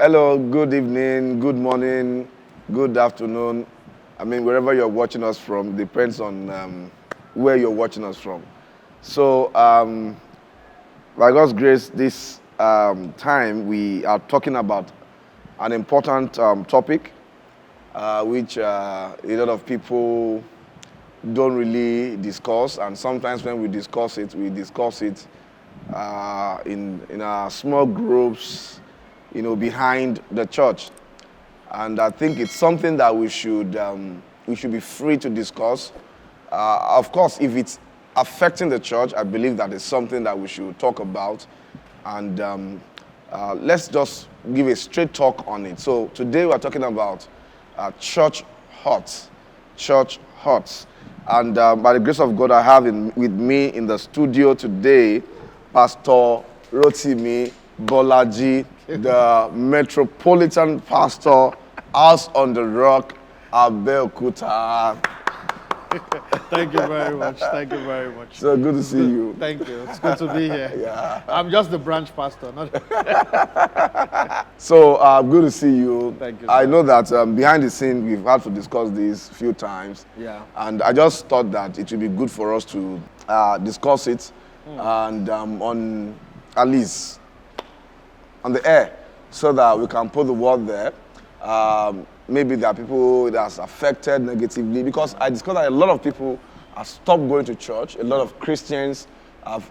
Hello, good evening, good morning, good afternoon. I mean, wherever you're watching us from, depends on where you're watching us from. So, by God's grace, this time we are talking about an important topic, which a lot of people don't really discuss, and sometimes when we discuss it in our small groups, behind the church. And I think it's something that we should be free to discuss. Of course, if it's affecting the church, I believe that is something that we should talk about. And let's just give a straight talk on it. So today we're talking about church hurts. Church hurts. And by the grace of God, I have with me in the studio today, Pastor Rotimi Bolaji, the Metropolitan Pastor, House on the Rock, Abeokuta. Thank you very much. Thank you very much. So good to see you. Thank you. It's good to be here. Yeah. I'm just the branch pastor. So good to see you. Thank you, I sir. know that behind the scene we've had to discuss this a few times. Yeah. And I just thought that it would be good for us to discuss it and on at least on the air, so that we can put the word there. Maybe there are people that's affected negatively, because I discovered that a lot of people have stopped going to church. A lot of Christians have,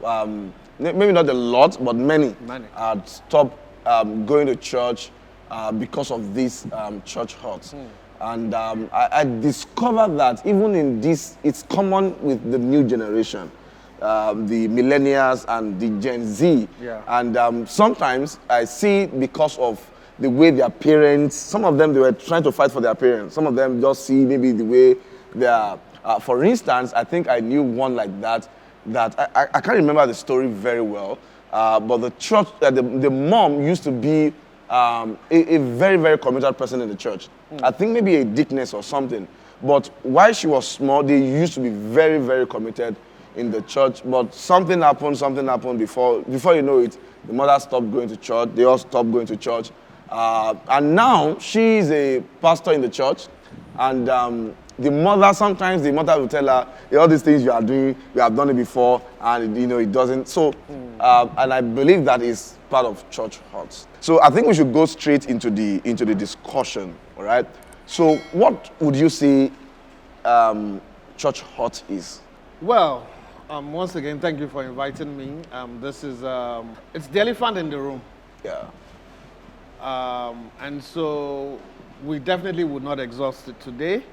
maybe not a lot, but many have stopped going to church because of this church hurt. And I discovered that even in this, it's common with the new generation. The millennials and the Gen Z. Yeah. And sometimes I see because of the way their parents, some of them, they were trying to fight for their parents. Some of them just see maybe the way they are. For instance, I think I knew one like that I can't remember the story very well, but the church, the mom used to be a very, very committed person in the church. I think maybe a deaconess or something. But while she was small, they used to be very, very committed in the church. But something happened before you know it, the mother stopped going to church, they all stopped going to church. And now she's a pastor in the church, and sometimes the mother will tell her, all these things you are doing, you have done it before, and it doesn't. So, and I believe that is part of church hurts. So I think we should go straight into the discussion, all right? So what would you say church hurt is? Well, once again, thank you for inviting me. This is, it's the elephant in the room. Yeah. And so we definitely would not exhaust it today.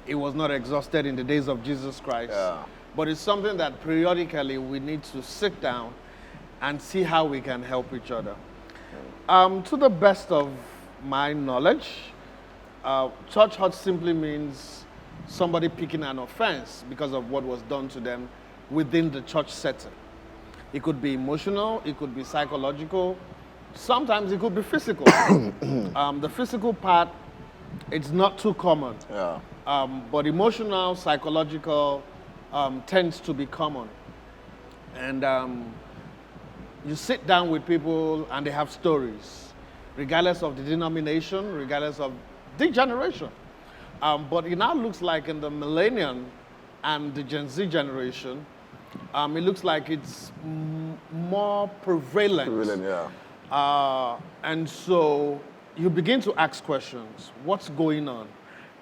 It was not exhausted in the days of Jesus Christ. Yeah. But it's something that periodically we need to sit down and see how we can help each other. To the best of my knowledge, church hurt simply means somebody picking an offense because of what was done to them within the church setting. It could be emotional, it could be psychological, sometimes it could be physical. The physical part, it's not too common. Yeah. But emotional, psychological tends to be common. And you sit down with people and they have stories, regardless of the denomination, regardless of the generation. But it now looks like in the millennium and the Gen Z generation, it looks like it's more prevalent. Yeah. And so you begin to ask questions. What's going on?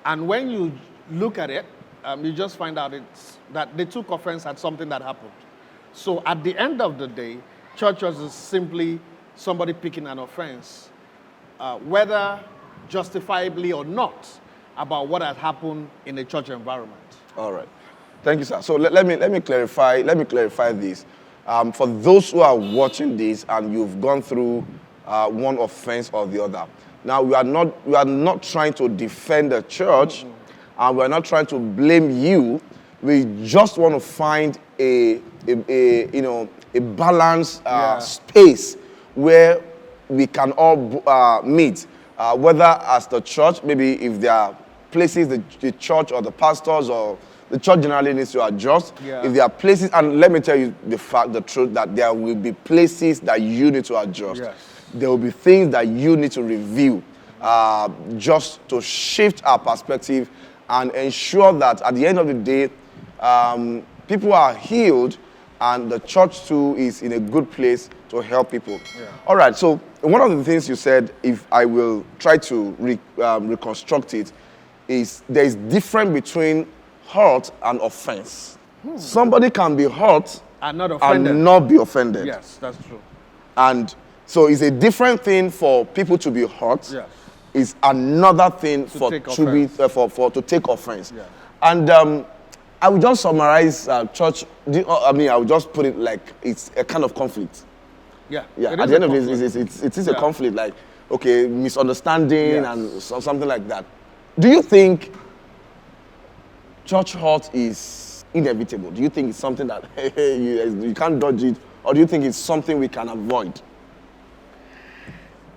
And when you look at it, you just find out that they took offense at something that happened. So at the end of the day, churches is simply somebody picking an offense, whether justifiably or not, about what has happened in a church environment. All right. Thank you, sir. So let me clarify this. For those who are watching this and you've gone through one offense or the other, now we are not trying to defend the church, and we are not trying to blame you. We just want to find a balanced space where we can all meet, whether as the church, maybe if there are places the church or the pastors or the church generally needs to adjust. Yeah. If there are places, and let me tell you the truth, that there will be places that you need to adjust. Yes. there will be things that you need to review just to shift our perspective and ensure that at the end of the day, people are healed and the church too is in a good place to help people. Yeah. All right, so one of the things you said, if I will try to reconstruct it, is there is difference between hurt and offense. Somebody can be hurt And not offended. and not be offended. Yes, that's true. And so it's a different thing for people to be hurt. Yes. It's another thing for take to be to take offense. Yeah. And I would just summarize church. I mean, I would just put it like it's a kind of conflict. Yeah. Yeah. It At is the a end of it, conflict. it is a Yeah. conflict. Like, okay, misunderstanding Yes. and something like that. Do you think church hurt is inevitable? Do you think it's something that you can't dodge it, or do you think it's something we can avoid?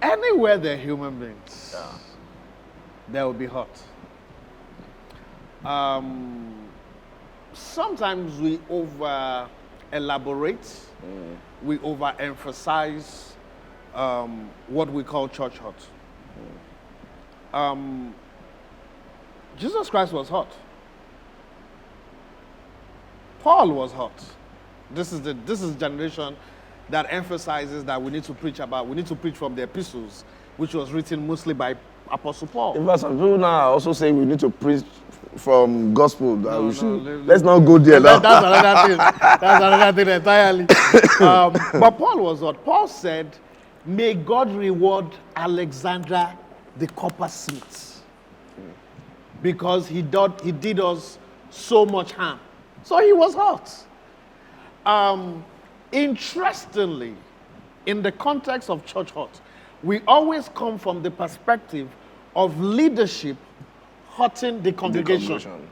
Anywhere there are human beings, there will be hurt. Sometimes we over elaborate, we overemphasize what we call church hurt. Jesus Christ was hurt. Paul was hurt. This is generation that emphasizes that we need to preach from the epistles, which was written mostly by Apostle Paul. In fact, some people now are also saying we need to preach from gospel. Let's no, not go there now. That's another thing. That's another thing entirely. But Paul was what? Paul said, may God reward Alexander the coppersmith because he did us so much harm. So he was hurt. Interestingly, in the context of church hurt, we always come from the perspective of leadership hurting the congregation.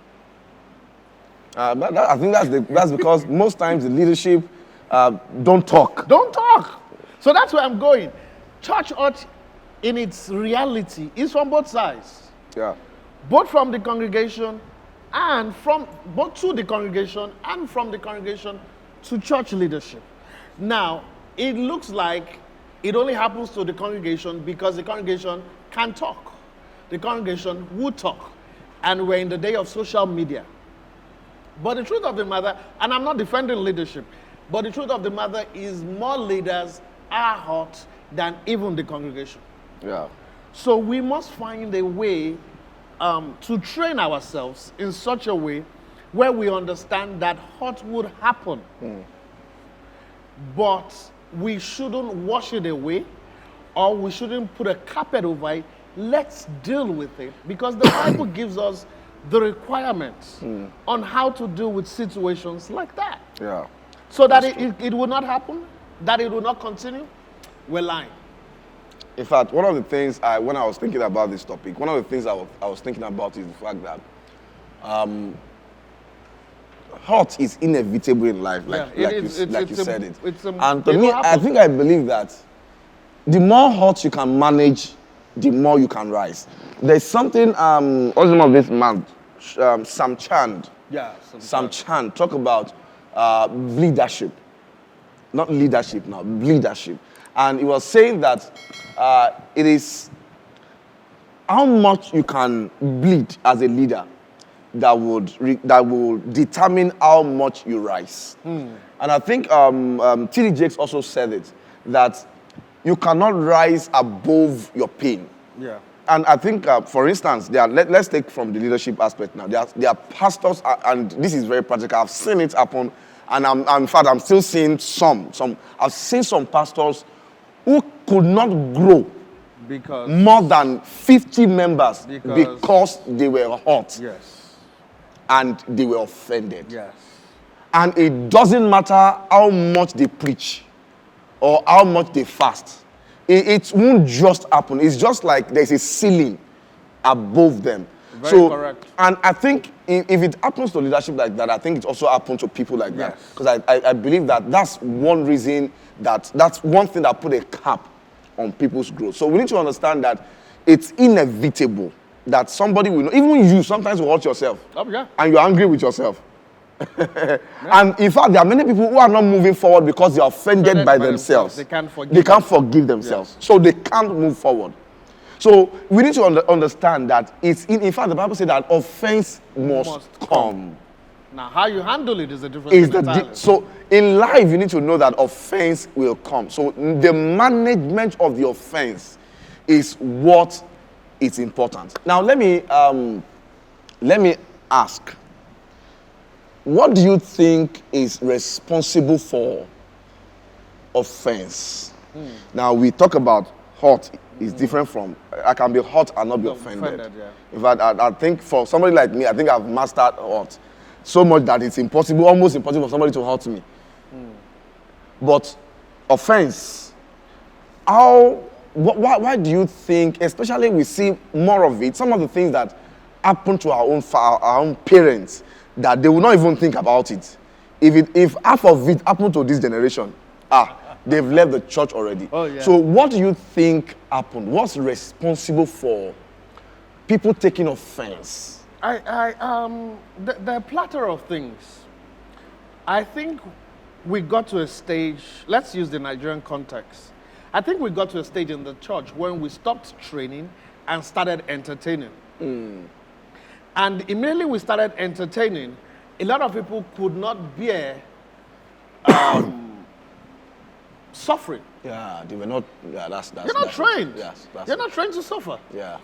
I think that's because most times the leadership don't talk. Don't talk. So that's where I'm going. Church hurt in its reality is from both sides. Yeah. Both from the congregation and both to the congregation and from the congregation to church leadership. Now, it looks like it only happens to the congregation because the congregation can talk. The congregation would talk. And we're in the day of social media. But the truth of the matter, and I'm not defending leadership, but the truth of the matter is more leaders are hurt than even the congregation. Yeah. So we must find a way to train ourselves in such a way where we understand that hurt would happen. But we shouldn't wash it away, or we shouldn't put a carpet over it. Let's deal with it, because the Bible gives us the requirements on how to deal with situations like that. Yeah. So that it will not happen, that it will not continue, we're lying. In fact, one of the things when I was thinking about this topic, one of the things I was thinking about is the fact that hurt is inevitable in life, like you said it. And to me, I think I believe that the more hurt you can manage, the more you can rise. There's something, what's the name of this man? Sam Chand. Yeah. Sam Chand talk about leadership. Not leadership now, leadership. And he was saying that it is how much you can bleed as a leader that will determine how much you rise. And I think T.D. Jakes also said it, that you cannot rise above your pain. Yeah. And I think, for instance, let's take from the leadership aspect now. There are pastors, and this is very practical. I've seen it happen, and in fact, I'm still seeing some. I've seen some pastors who could not grow because more than 50 members because they were hurt. Yes. And they were offended. Yes. And it doesn't matter how much they preach or how much they fast. It won't just happen. It's just like there's a ceiling above them. Very correct. And I think if it happens to leadership like that, I think it also happens to people like that. Because I believe that that's one reason, that's one thing that put a cap on people's growth. So we need to understand that it's inevitable that somebody will know. Even you sometimes will hurt yourself. Oh, yeah. And you're angry with yourself. And in fact, there are many people who are not moving forward because they are offended by themselves. They can't forgive. They can't forgive themselves. So they can't move forward. So we need to understand that it's in fact the Bible says that offense must come. Now, how you handle it is a different thing. So in life, you need to know that offense will come. So the management of the offense is what is important. Now, let me ask, what do you think is responsible for offense? Now, we talk about hurt is different from, I can be hurt and not be offended. Yeah. In fact, I think for somebody like me, I think I've mastered hurt so much that it's impossible, almost impossible for somebody to hurt me. But offense, why do you think, especially we see more of it, some of the things that happen to our own parents, that they will not even think about it. If half of it happened to this generation, they've left the church already. Oh, yeah. So what do you think happened? What's responsible for people taking offense? There are a plethora of things. I think we got to a stage, let's use the Nigerian context. I think we got to a stage in the church when we stopped training and started entertaining. And immediately we started entertaining, a lot of people could not bear suffering. Yeah, they were not, that's You're not trained. Yes, You're not trained to suffer. Yeah.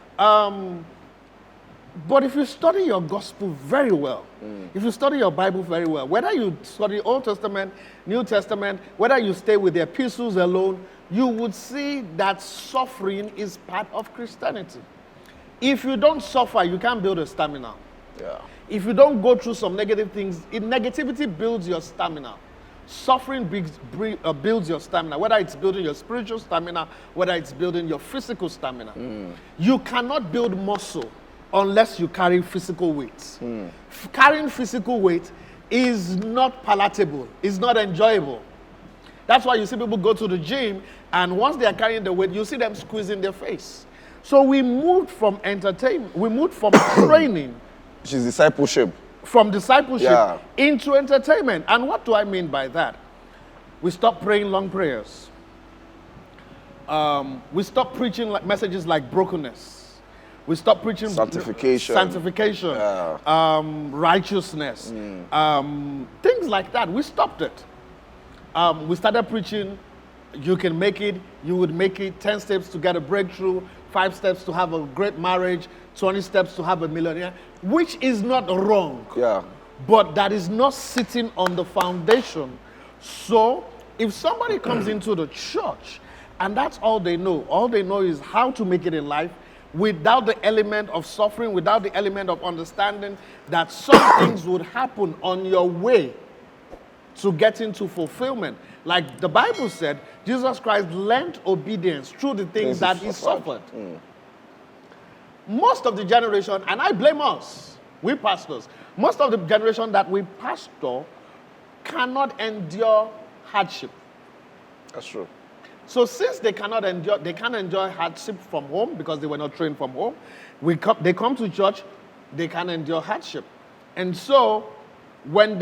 But if you study your gospel very well, if you study your Bible very well, whether you study Old Testament, New Testament, whether you stay with the epistles alone, you would see that suffering is part of Christianity. If you don't suffer, you can't build a stamina. Yeah. If you don't go through some negative things, negativity builds your stamina. Suffering builds your stamina, whether it's building your spiritual stamina, whether it's building your physical stamina. You cannot build muscle unless you carry physical weight. Carrying physical weight is not palatable, it's not enjoyable. That's why you see people go to the gym, and once they are carrying the weight, you see them squeezing their face. So we moved from entertainment, we moved from training. Which is discipleship. From discipleship into entertainment. And what do I mean by that? We stopped praying long prayers. We stopped preaching messages like brokenness. We stopped preaching sanctification, righteousness, things like that. We stopped it. We started preaching, you can make it, you would make it, 10 steps to get a breakthrough, 5 steps to have a great marriage, 20 steps to have a millionaire, which is not wrong. Yeah. But that is not sitting on the foundation. So if somebody comes into the church and that's all they know is how to make it in life, without the element of suffering, without the element of understanding that some things would happen on your way to get into fulfillment. Like the Bible said, Jesus Christ learned obedience through the things that he suffered. Most of the generation, and I blame us, we pastors, most of the generation that we pastor cannot endure hardship. That's true. So since they can't enjoy hardship from home because they were not trained from home, they come to church, they can't endure hardship. And so when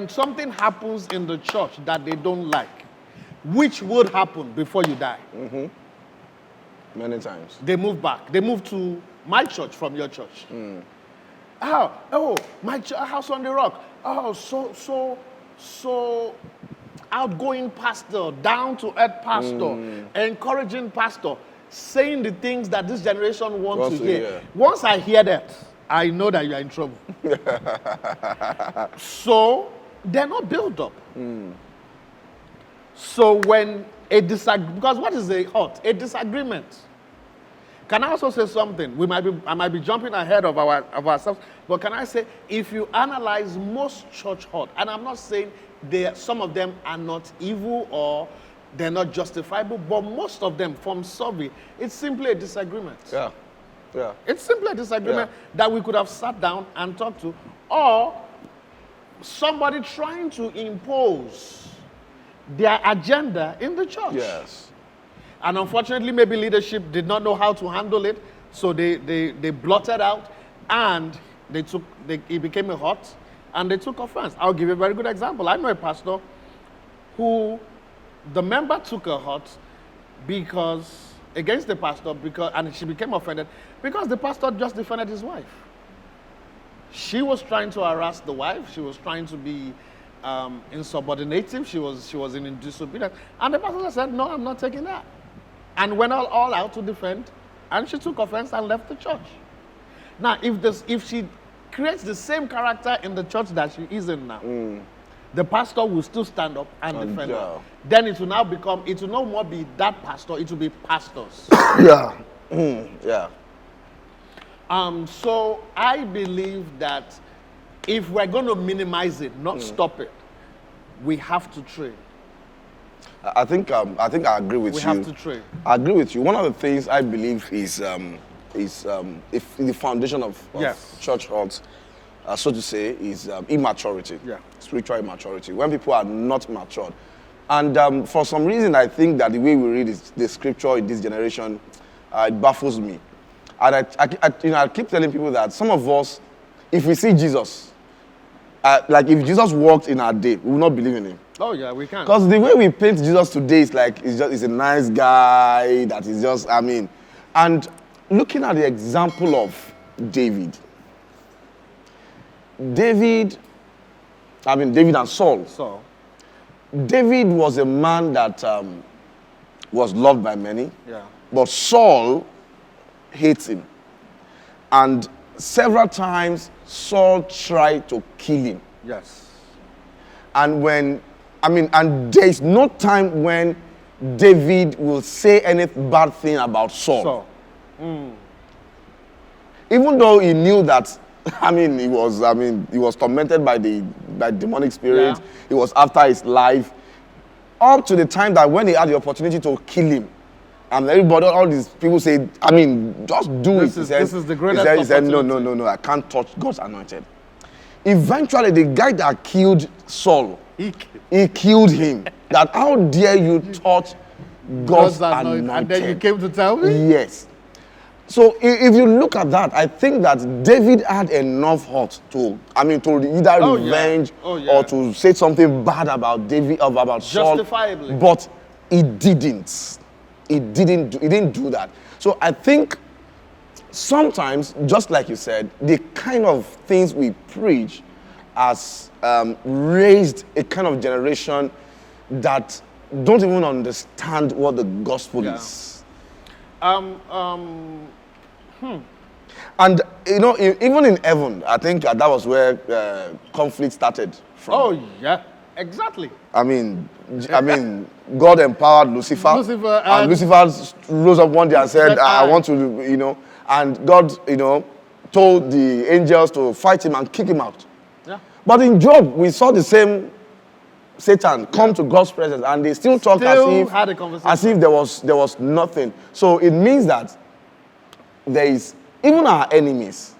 something happens in the church that they don't like, which would happen before you die, many times, they move back. They move to my church from your church. My house on the rock. So outgoing pastor, down to earth pastor, encouraging pastor, saying the things that this generation wants to hear. Once I hear that, I know that you are in trouble. So they're not built up. So when because what is a hurt? A disagreement. Can I also say something? I might be jumping ahead of ourselves, but can I say, if you analyze most church hurt, and I'm not saying some of them are not evil or they're not justifiable, but most of them, from survey, it's simply a disagreement. Yeah. It's simply a disagreement that we could have sat down and talked to, or somebody trying to impose their agenda in the church. Yes. And unfortunately, maybe leadership did not know how to handle it, so they blotted out, and it became a hurt, and they took offense. I'll give you a very good example. I know a pastor who the member took a hurt against the pastor and she became offended because the pastor just defended his wife. She was trying to harass the wife. She was trying to be insubordinative. She was in disobedience. And the pastor said, no, I'm not taking that. And went all out to defend. And she took offense and left the church. Now, if she creates the same character in the church that she is in now, the pastor will still stand up and defend her. Then it will no more be that pastor, it will be pastors. Yeah. Yeah. So I believe that if we're going to minimize it, not stop it, we have to train. I think I agree with you. We have to train. I agree with you. One of the things I believe is the foundation of church hurt, so to say, is immaturity. Yeah. Spiritual immaturity. When people are not matured. And for some reason, I think that the way we read the scripture in this generation, it baffles me. And I keep telling people that some of us, if we see Jesus, like if Jesus walked in our day, we will not believe in him. Oh yeah, we can. Because the way we paint Jesus today is like he's a nice guy that is just, and looking at the example of David and Saul. David was a man that was loved by many, but Saul hates him. And several times Saul tried to kill him. Yes. And and there is no time when David will say any bad thing about Saul. Even though he knew that, he was tormented by demonic spirits. Yeah. He was after his life. Up to the time that when he had the opportunity to kill him, and everybody, all these people say, just do it. This is the greatest he said, opportunity. No, I can't touch God's anointed. Eventually, the guy that killed Saul, he killed him. That how dare you touch God's anointed? And then you came to tell me? Yes. So if you look at that, I think that David had enough heart to either revenge or to say something bad about David or about Saul. Justifiably. But he didn't. He didn't do that. So I think sometimes, just like you said, the kind of things we preach has raised a kind of generation that don't even understand what the gospel is. And even in heaven, I think that was where conflict started from. Oh yeah, exactly. God empowered Lucifer, and Lucifer rose up one day and said, I want to, and God, told the angels to fight him and kick him out. Yeah. But in Job, we saw the same Satan come to God's presence, and they still talk as if there was nothing. So it means that there is, even our enemies,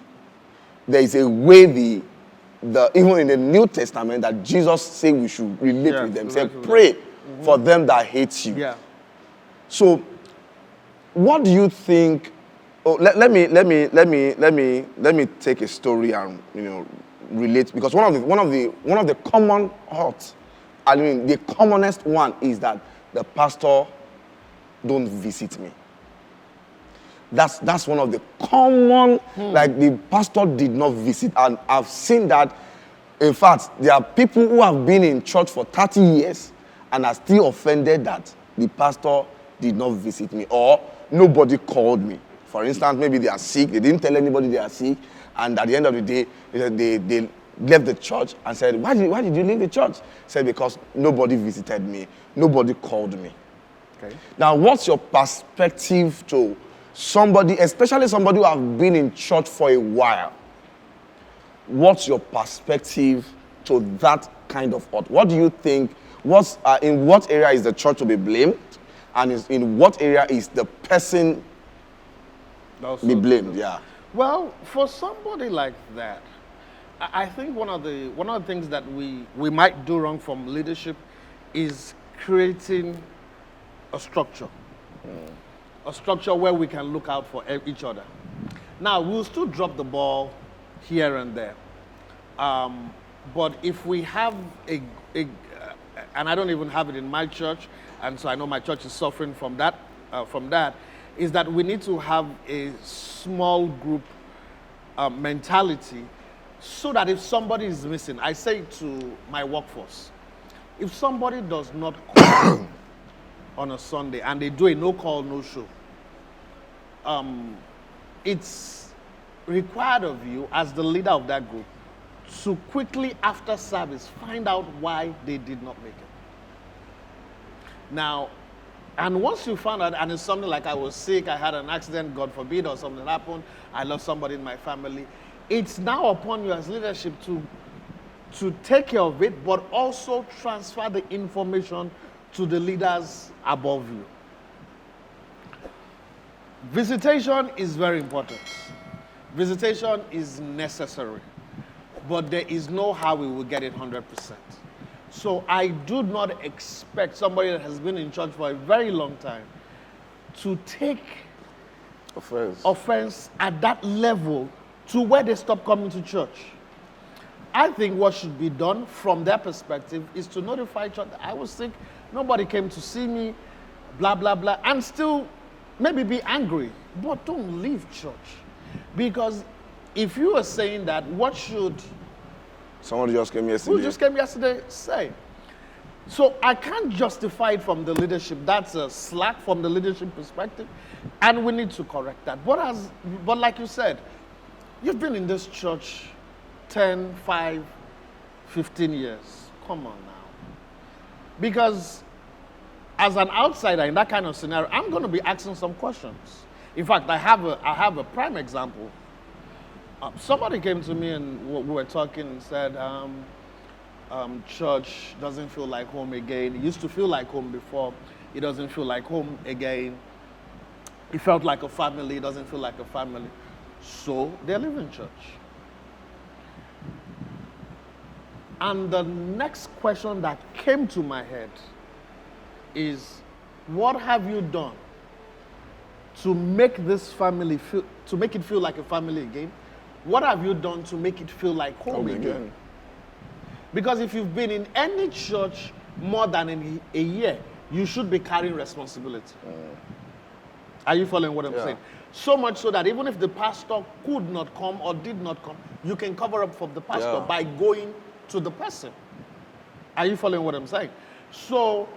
there is a way even in the New Testament that Jesus said we should relate with them. Say, pray for them that hate you. Yeah. So, what do you think? Oh, let me take a story and relate, because one of the common hurts, the commonest one is that the pastor don't visit me. That's one of the common, like the pastor did not visit. And I've seen that. In fact, there are people who have been in church for 30 years and are still offended that the pastor did not visit me or nobody called me. For instance, maybe they are sick. They didn't tell anybody they are sick. And at the end of the day, they left the church and said, why did you leave the church? Said, because nobody visited me. Nobody called me. Okay. Now, what's your perspective to somebody, especially somebody who have been in church for a while? What's your perspective to that kind of thought? What do you think? In what area is the church to be blamed? And in what area is the person be blamed? Yeah. Well, for somebody like that, I think one of the things that we might do wrong from leadership is creating a structure. A structure where we can look out for each other. Now, we'll still drop the ball here and there. But if we have a and I don't even have it in my church, and so I know my church is suffering from that, is that we need to have a small group mentality, so that if somebody is missing, I say to my workforce, if somebody does not call on a Sunday and they do a no call, no show, it's required of you as the leader of that group to quickly after service find out why they did not make it. Now, and once you find out, and it's something like I was sick, I had an accident, God forbid, or something happened, I lost somebody in my family, it's now upon you as leadership to take care of it, but also transfer the information to the leaders above you. Visitation is very important. Visitation is necessary, but there is no how we will get it 100%. So I do not expect somebody that has been in church for a very long time to take offense at that level to where they stop coming to church. I think what should be done from their perspective is to notify church, I was sick, nobody came to see me, blah, blah, blah, and still maybe be angry, but don't leave church. Because if you are saying that, what should somebody just came yesterday? who just came yesterday say? So I can't justify it from the leadership. That's a slack from the leadership perspective, and we need to correct that. But like you said, you've been in this church 10, 5, 15 years. Come on now. Because as an outsider in that kind of scenario, I'm going to be asking some questions. In fact, I have a prime example. Somebody came to me and we were talking and said, church doesn't feel like home again. It used to feel like home before. It doesn't feel like home again. It felt like a family. It doesn't feel like a family. So they live in church. And the next question that came to my head is, what have you done to make this family feel, to make it feel like a family again? What have you done to make it feel like home again? Because if you've been in any church more than a year, you should be carrying responsibility. Are you following what I'm saying? So much so that even if the pastor could not come or did not come, you can cover up for the pastor by going to the person. Are you following what I'm saying? So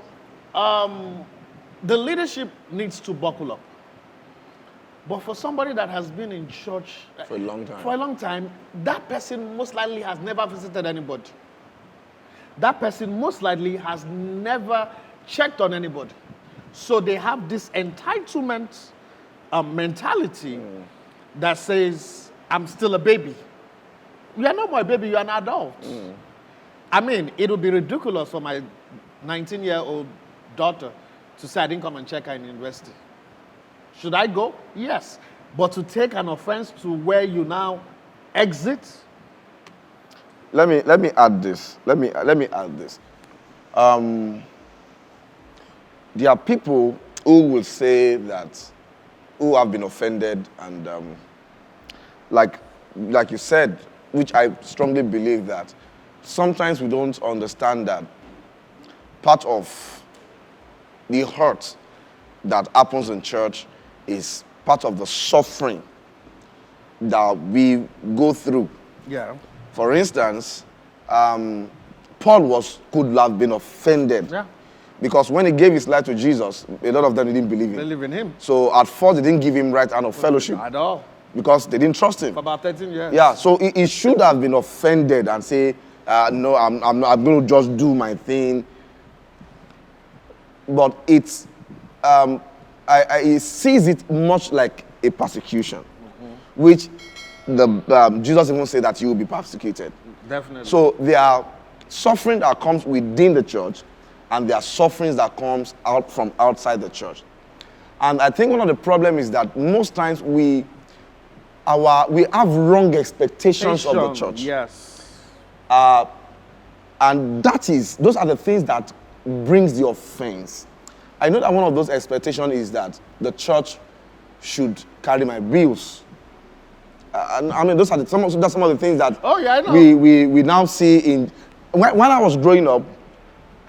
the leadership needs to buckle up. But for somebody that has been in church for a long time, that person most likely has never visited anybody. That person most likely has never checked on anybody. So they have this entitlement mentality that says, I'm still a baby. You are no more a baby, you're an adult. I mean, it would be ridiculous for my 19-year-old daughter to say I didn't come and check her in university. Should I go? Yes. But to take an offense to where you now exit? Let me add this. Let me add this. There are people who will say that, who have been offended, and like you said, which I strongly believe, that sometimes we don't understand that part of the hurt that happens in church is part of the suffering that we go through. Yeah. For instance, Paul could have been offended. Yeah. Because when he gave his life to Jesus, a lot of them didn't believe him. They live in him. So at first, they didn't give him right hand of fellowship. At all. Because they didn't trust him. For about 13 years. Yeah, so he should have been offended and say, no, I'm going to just do my thing. But it's, he sees it much like a persecution, which Jesus even said that you will be persecuted. Definitely. So there are suffering that comes within the church, and there are sufferings that comes out from outside the church. And I think one of the problems is that most times we have wrong expectations of the church. Yes. And those are the things that brings the offense. I know that one of those expectations is that the church should carry my bills. I mean, those are that's some of the things that Oh, yeah, I know. we now see in. When I was growing up,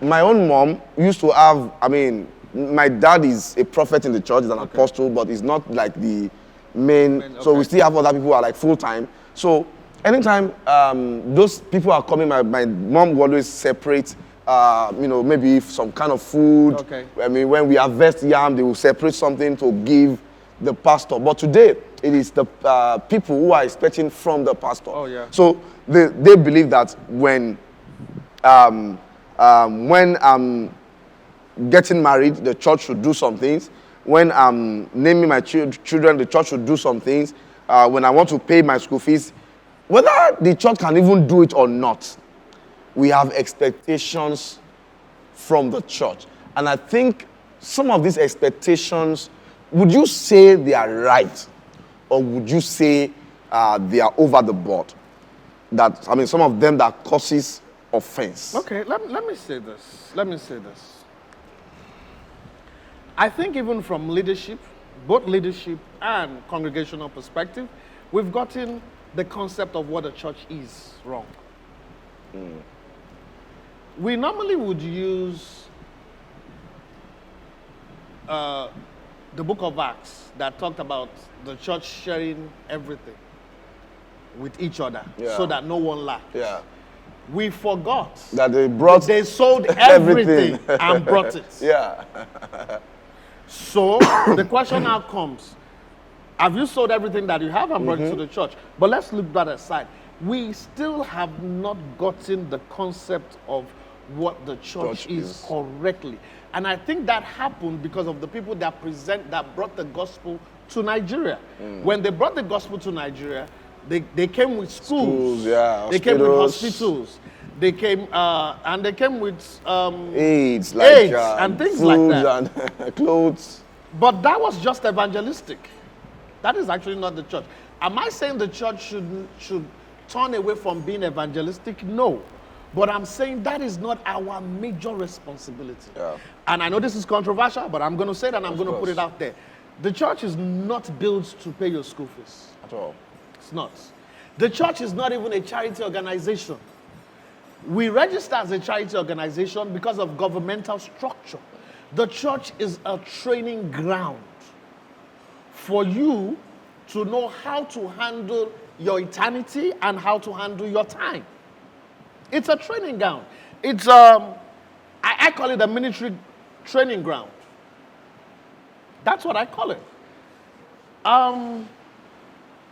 my own mom used to have, I mean, my dad is a prophet in the church, he's an apostle, but he's not like the main. So we still have other people who are like full time. So anytime those people are coming, my mom will always separate, maybe some kind of food. Okay. I mean, when we harvest yam, they will separate something to give the pastor. But today, it is the people who are expecting from the pastor. Oh, yeah. So they believe that when I'm getting married, the church should do some things. When I'm naming my children, the church should do some things. When I want to pay my school fees, whether the church can even do it or not, we have expectations from the church. And I think some of these expectations, would you say they are right? Or would you say they are over the board? Some of them that causes offense. Okay, let me say this. I think even from leadership, both leadership and congregational perspective, we've gotten the concept of what a church is wrong. We normally would use the book of Acts that talked about the church sharing everything with each other so that no one lacked. Yeah. We forgot that they sold everything and brought it. Yeah. So the question now comes, have you sold everything that you have and brought it to the church? But let's leave that aside. We still have not gotten the concept of what the church is correctly. And I think that happened because of the people that brought the gospel to Nigeria. When they brought the gospel to Nigeria, they came with schools, they came with hospitals, they came with AIDS, and things like that, and clothes. But that was just evangelistic. That is actually not the church. Am I saying the church should turn away from being evangelistic? No. But I'm saying that is not our major responsibility. Yeah. And I know this is controversial, but I'm going to say it and I'm going to put it out there. The church is not built to pay your school fees. At all. It's not. The church is not even a charity organization. We register as a charity organization because of governmental structure. The church is a training ground for you to know how to handle your eternity and how to handle your time. It's a training ground. It's I call it a military training ground. That's what I call it.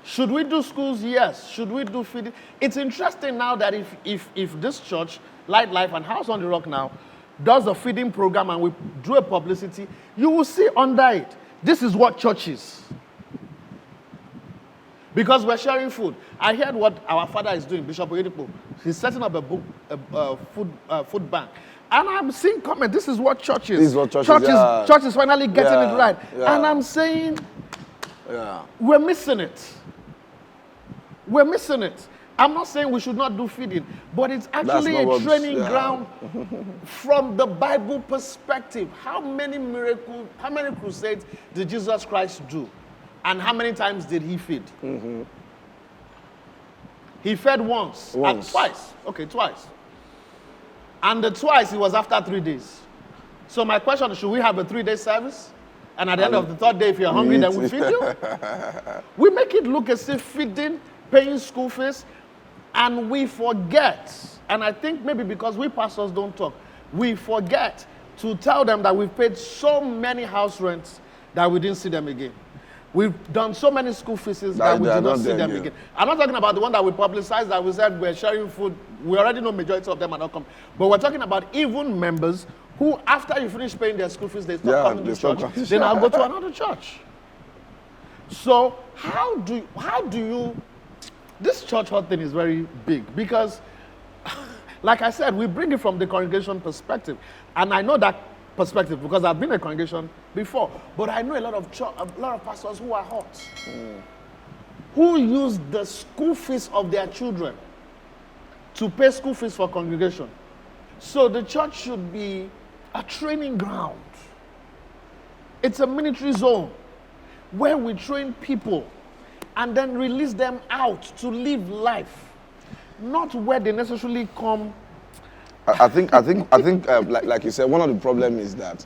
Should we do schools? Yes. Should we do feeding? It's interesting now that if this church, Light Life and House on the Rock now, does a feeding program and we do a publicity, you will see under it, this is what church is. Because we're sharing food. I heard what our father is doing, Bishop Oyedepo. He's setting up a food bank. And I'm seeing comment, this is what church is. This is what church is. Church is finally getting it right. Yeah. And I'm saying, we're missing it. We're missing it. I'm not saying we should not do feeding, but it's actually a training ground from the Bible perspective. How many miracles, how many crusades did Jesus Christ do? And how many times did he feed? He fed once. And twice. Okay, twice. And the twice, it was after 3 days. So my question is, should we have a 3-day service? And at the end of the third day, if you're hungry, then we feed you? We make it look as if feeding, paying school fees, and we forget. And I think maybe because we pastors don't talk, we forget to tell them that we've paid so many house rents that we didn't see them again. We've done so many school fees that we did not see them again. I'm not talking about the one that we publicized that we said we're sharing food. We already know majority of them are not coming. But we're talking about even members who, after you finish paying their school fees, they stop coming to church. Then I'll go to another church. So how do you, this church hurt thing is very big because, like I said, we bring it from the congregation perspective. And I know that perspective because I've been a congregation before. But I know a lot of pastors who are hot, who use the school fees of their children to pay school fees for congregation. So the church should be a training ground. It's a military zone where we train people and then release them out to live life, not where they necessarily come. I think, like you said, one of the problems is that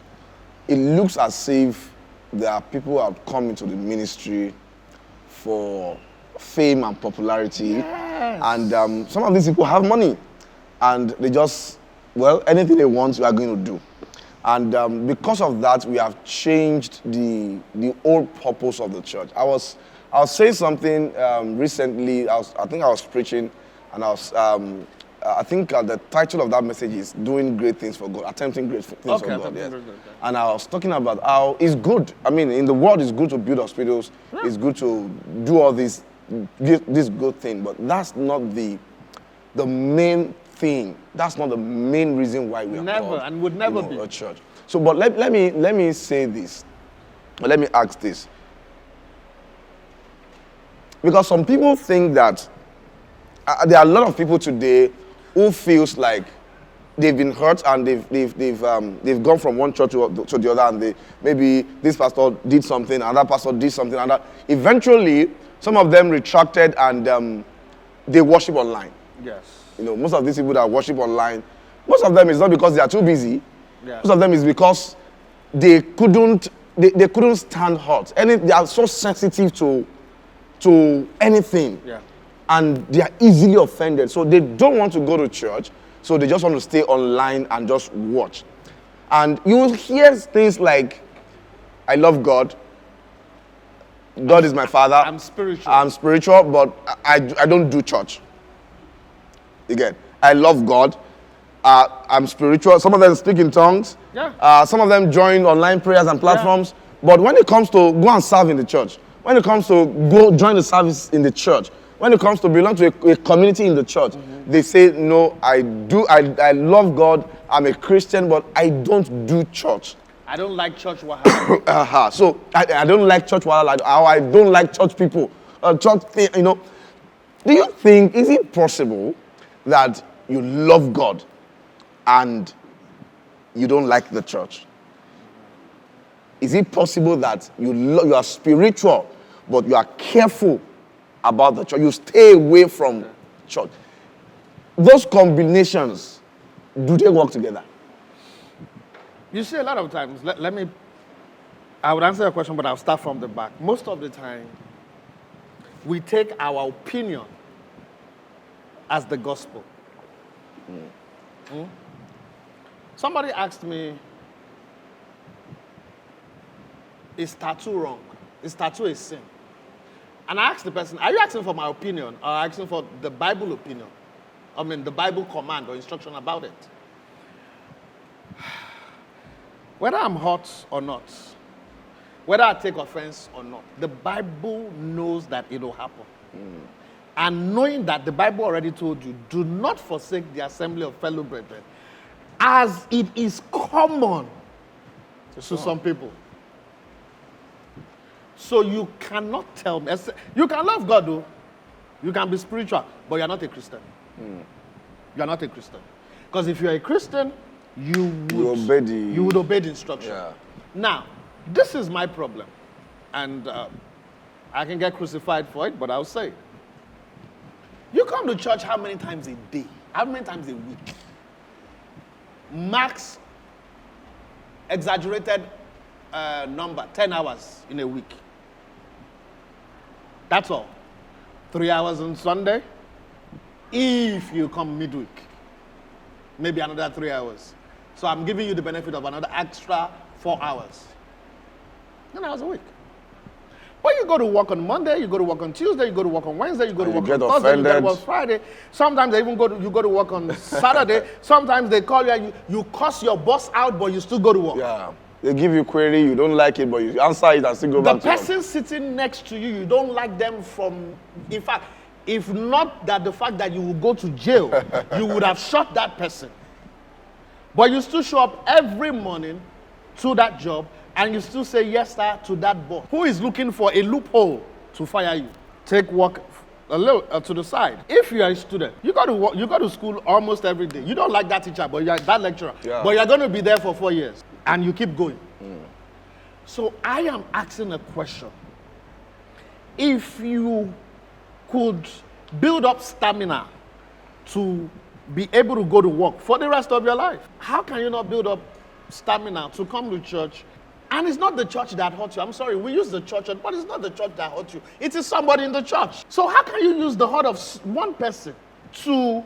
it looks as if there are people who have come into the ministry for fame and popularity, Yes. and some of these people have money, and they just, well, anything they want, we are going to do. And because of that, we have changed the old purpose of the church. I was saying something recently. I think I was preaching, and I think the title of that message is "Doing Great Things for God," attempting great things for God. Yes. And I was talking about how it's good. I mean, in the world, it's good to build hospitals. Yeah. It's good to do all this good thing, but that's not the main thing. That's not the main reason why we are called, and would never be a church. So, but let me say this. Let me ask this, because some people think that there are a lot of people today who feels like they've been hurt and they've gone from one church to the other, and maybe this pastor did something, another pastor did something, and that eventually some of them retracted and they worship online. Yes. You know, most of these people that worship online, most of them is not because they are too busy. Yeah. Most of them is because they couldn't stand hurt. They are so sensitive to anything. Yeah. And they are easily offended. So they don't want to go to church. So they just want to stay online and just watch. And you will hear things like, I love God. God is my father. I'm spiritual, but I don't do church. Again, I love God. I'm spiritual. Some of them speak in tongues. Yeah. Some of them join online prayers and platforms. Yeah. But when it comes to go and serve in the church, when it comes to go join the service in the church, when it comes to belong to a community in the church, they say, no, I love God, I'm a Christian, but I don't do church. I don't like church wahala. So I don't like church wahala, or I don't like church people. Church thing, you know. Do you think, is it possible that you love God and you don't like the church? Is it possible that you are spiritual, but you are careful about the church? You stay away from church. Those combinations, do they work together? You see, a lot of times, I would answer your question, but I'll start from the back. Most of the time, we take our opinion as the gospel. Somebody asked me, is tattoo wrong? Is tattoo a sin? And I asked the person, are you asking for my opinion or asking for the Bible opinion? I mean, the Bible command or instruction about it. Whether I'm hot or not, whether I take offense or not, the Bible knows that it will happen. And knowing that the Bible already told you, do not forsake the assembly of fellow brethren, as it is common to some people. So you cannot tell me. You can love God, though. You can be spiritual, but you're not a Christian. You're not a Christian. Because if you're a Christian, you would obey the instruction. Yeah. Now, this is my problem. And I can get crucified for it, but I'll say it. You come to church how many times a day? How many times a week? Max exaggerated number, 10 hours in a week. That's all. 3 hours on Sunday. If you come midweek, maybe another 3 hours. So I'm giving you the benefit of another extra 4 hours. 10 hours a week. But you go to work on Monday, you go to work on Tuesday, you go to work on Wednesday, you go to work on Thursday, you go to work Friday. Sometimes they even you go to work on Saturday. Sometimes they call you and you cuss your boss out, but you still go to work. Yeah. They give you query, you don't like it, but you answer it and still go back to work. The person sitting next to you, you don't like them from, in fact, if not that the fact that you will go to jail, you would have shot that person. But you still show up every morning to that job, and you still say yes, sir, to that boss who is looking for a loophole to fire you. Take work a little to the side. If you are a student, you go to school almost every day. You don't like that teacher, but you're that lecturer. Yeah. But you're going to be there for 4 years, and you keep going. So I am asking a question. if you could build up stamina to be able to go to work for the rest of your life, how can you not build up stamina to come to church? And it's not the church that hurt you. I'm sorry, we use the church, but it's not the church that hurt you. It is somebody in the church. So how can you use the hurt of one person to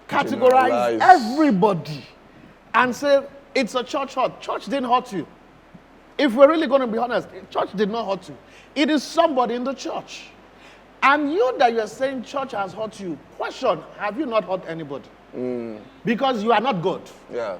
categorize everybody and say it's a church hurt? Church didn't hurt you. If we're really going to be honest, church did not hurt you. It is somebody in the church. And you that you're saying church has hurt you, question, have you not hurt anybody? Because you are not God. Yeah.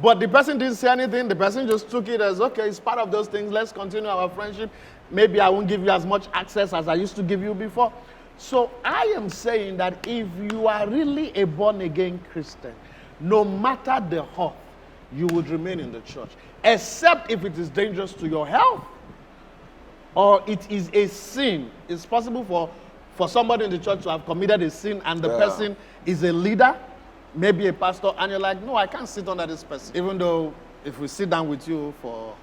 But the person didn't say anything. The person just took it as, okay, it's part of those things. Let's continue our friendship. Maybe I won't give you as much access as I used to give you before. So I am saying that if you are really a born-again Christian, no matter the hurt, you would remain in the church. Except if it is dangerous to your health or it is a sin. It's possible for somebody in the church to have committed a sin and the person is a leader, maybe a pastor, and you're like, no, I can't sit under this person. Even though if we sit down with you for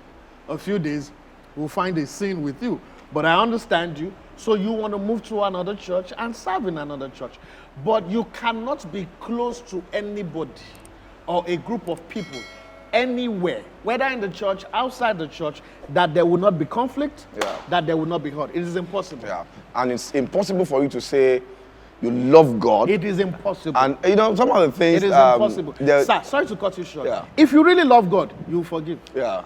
a few days, we'll find a sin with you. But I understand you, so you want to move to another church and serve in another church. But you cannot be close to anybody or a group of people anywhere, whether in the church, outside the church, that there will not be conflict, that there will not be hurt. It is impossible. Yeah. And it's impossible for you to say you love God. It is impossible. And you know, some of the things... It is impossible. Sir, sorry to cut you short. Yeah. If you really love God, you forgive. Yeah.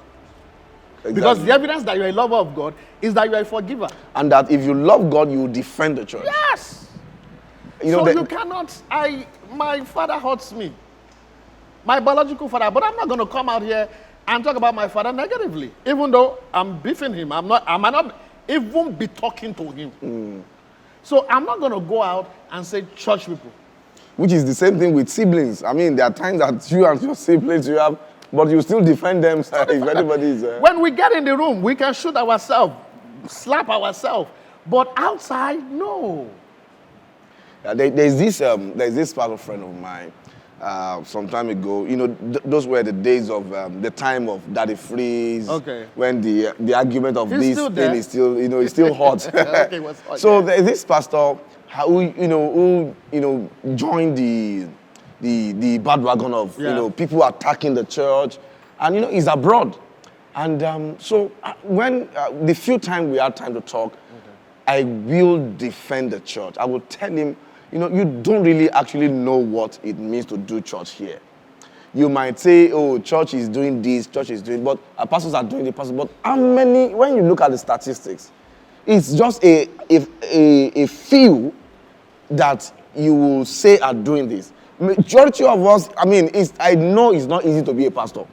Exactly. Because the evidence that you're a lover of God is that you're a forgiver. And that if you love God, you will defend the church. Yes. You cannot... My father hurts me. My biological father. But I'm not going to come out here and talk about my father negatively. Even though I'm beefing him. I might not even be talking to him. So I'm not going to go out and say church people. Which is the same thing with siblings. I mean, there are times that you and your siblings, you have... But you still defend them if anybody is... When we get in the room, we can shoot ourselves, slap ourselves. But outside, no. Yeah, there's this pastor friend of mine some time ago. You know, those were the days of the time of Daddy Freeze. Okay. When the argument of this thing there. is still, you know, it's still hot. Okay, what's hot? So there's this pastor who joined the bandwagon of people attacking the church, and he's abroad, and so when the few time we had time to talk, I will defend the church. I will tell him, you don't really actually know what it means to do church here. You might say, oh, church is doing this, church is doing, but pastors are doing the pastor. But how many? When you look at the statistics, it's just a few that you will say are doing this. Majority of us, I know it's not easy to be a pastor.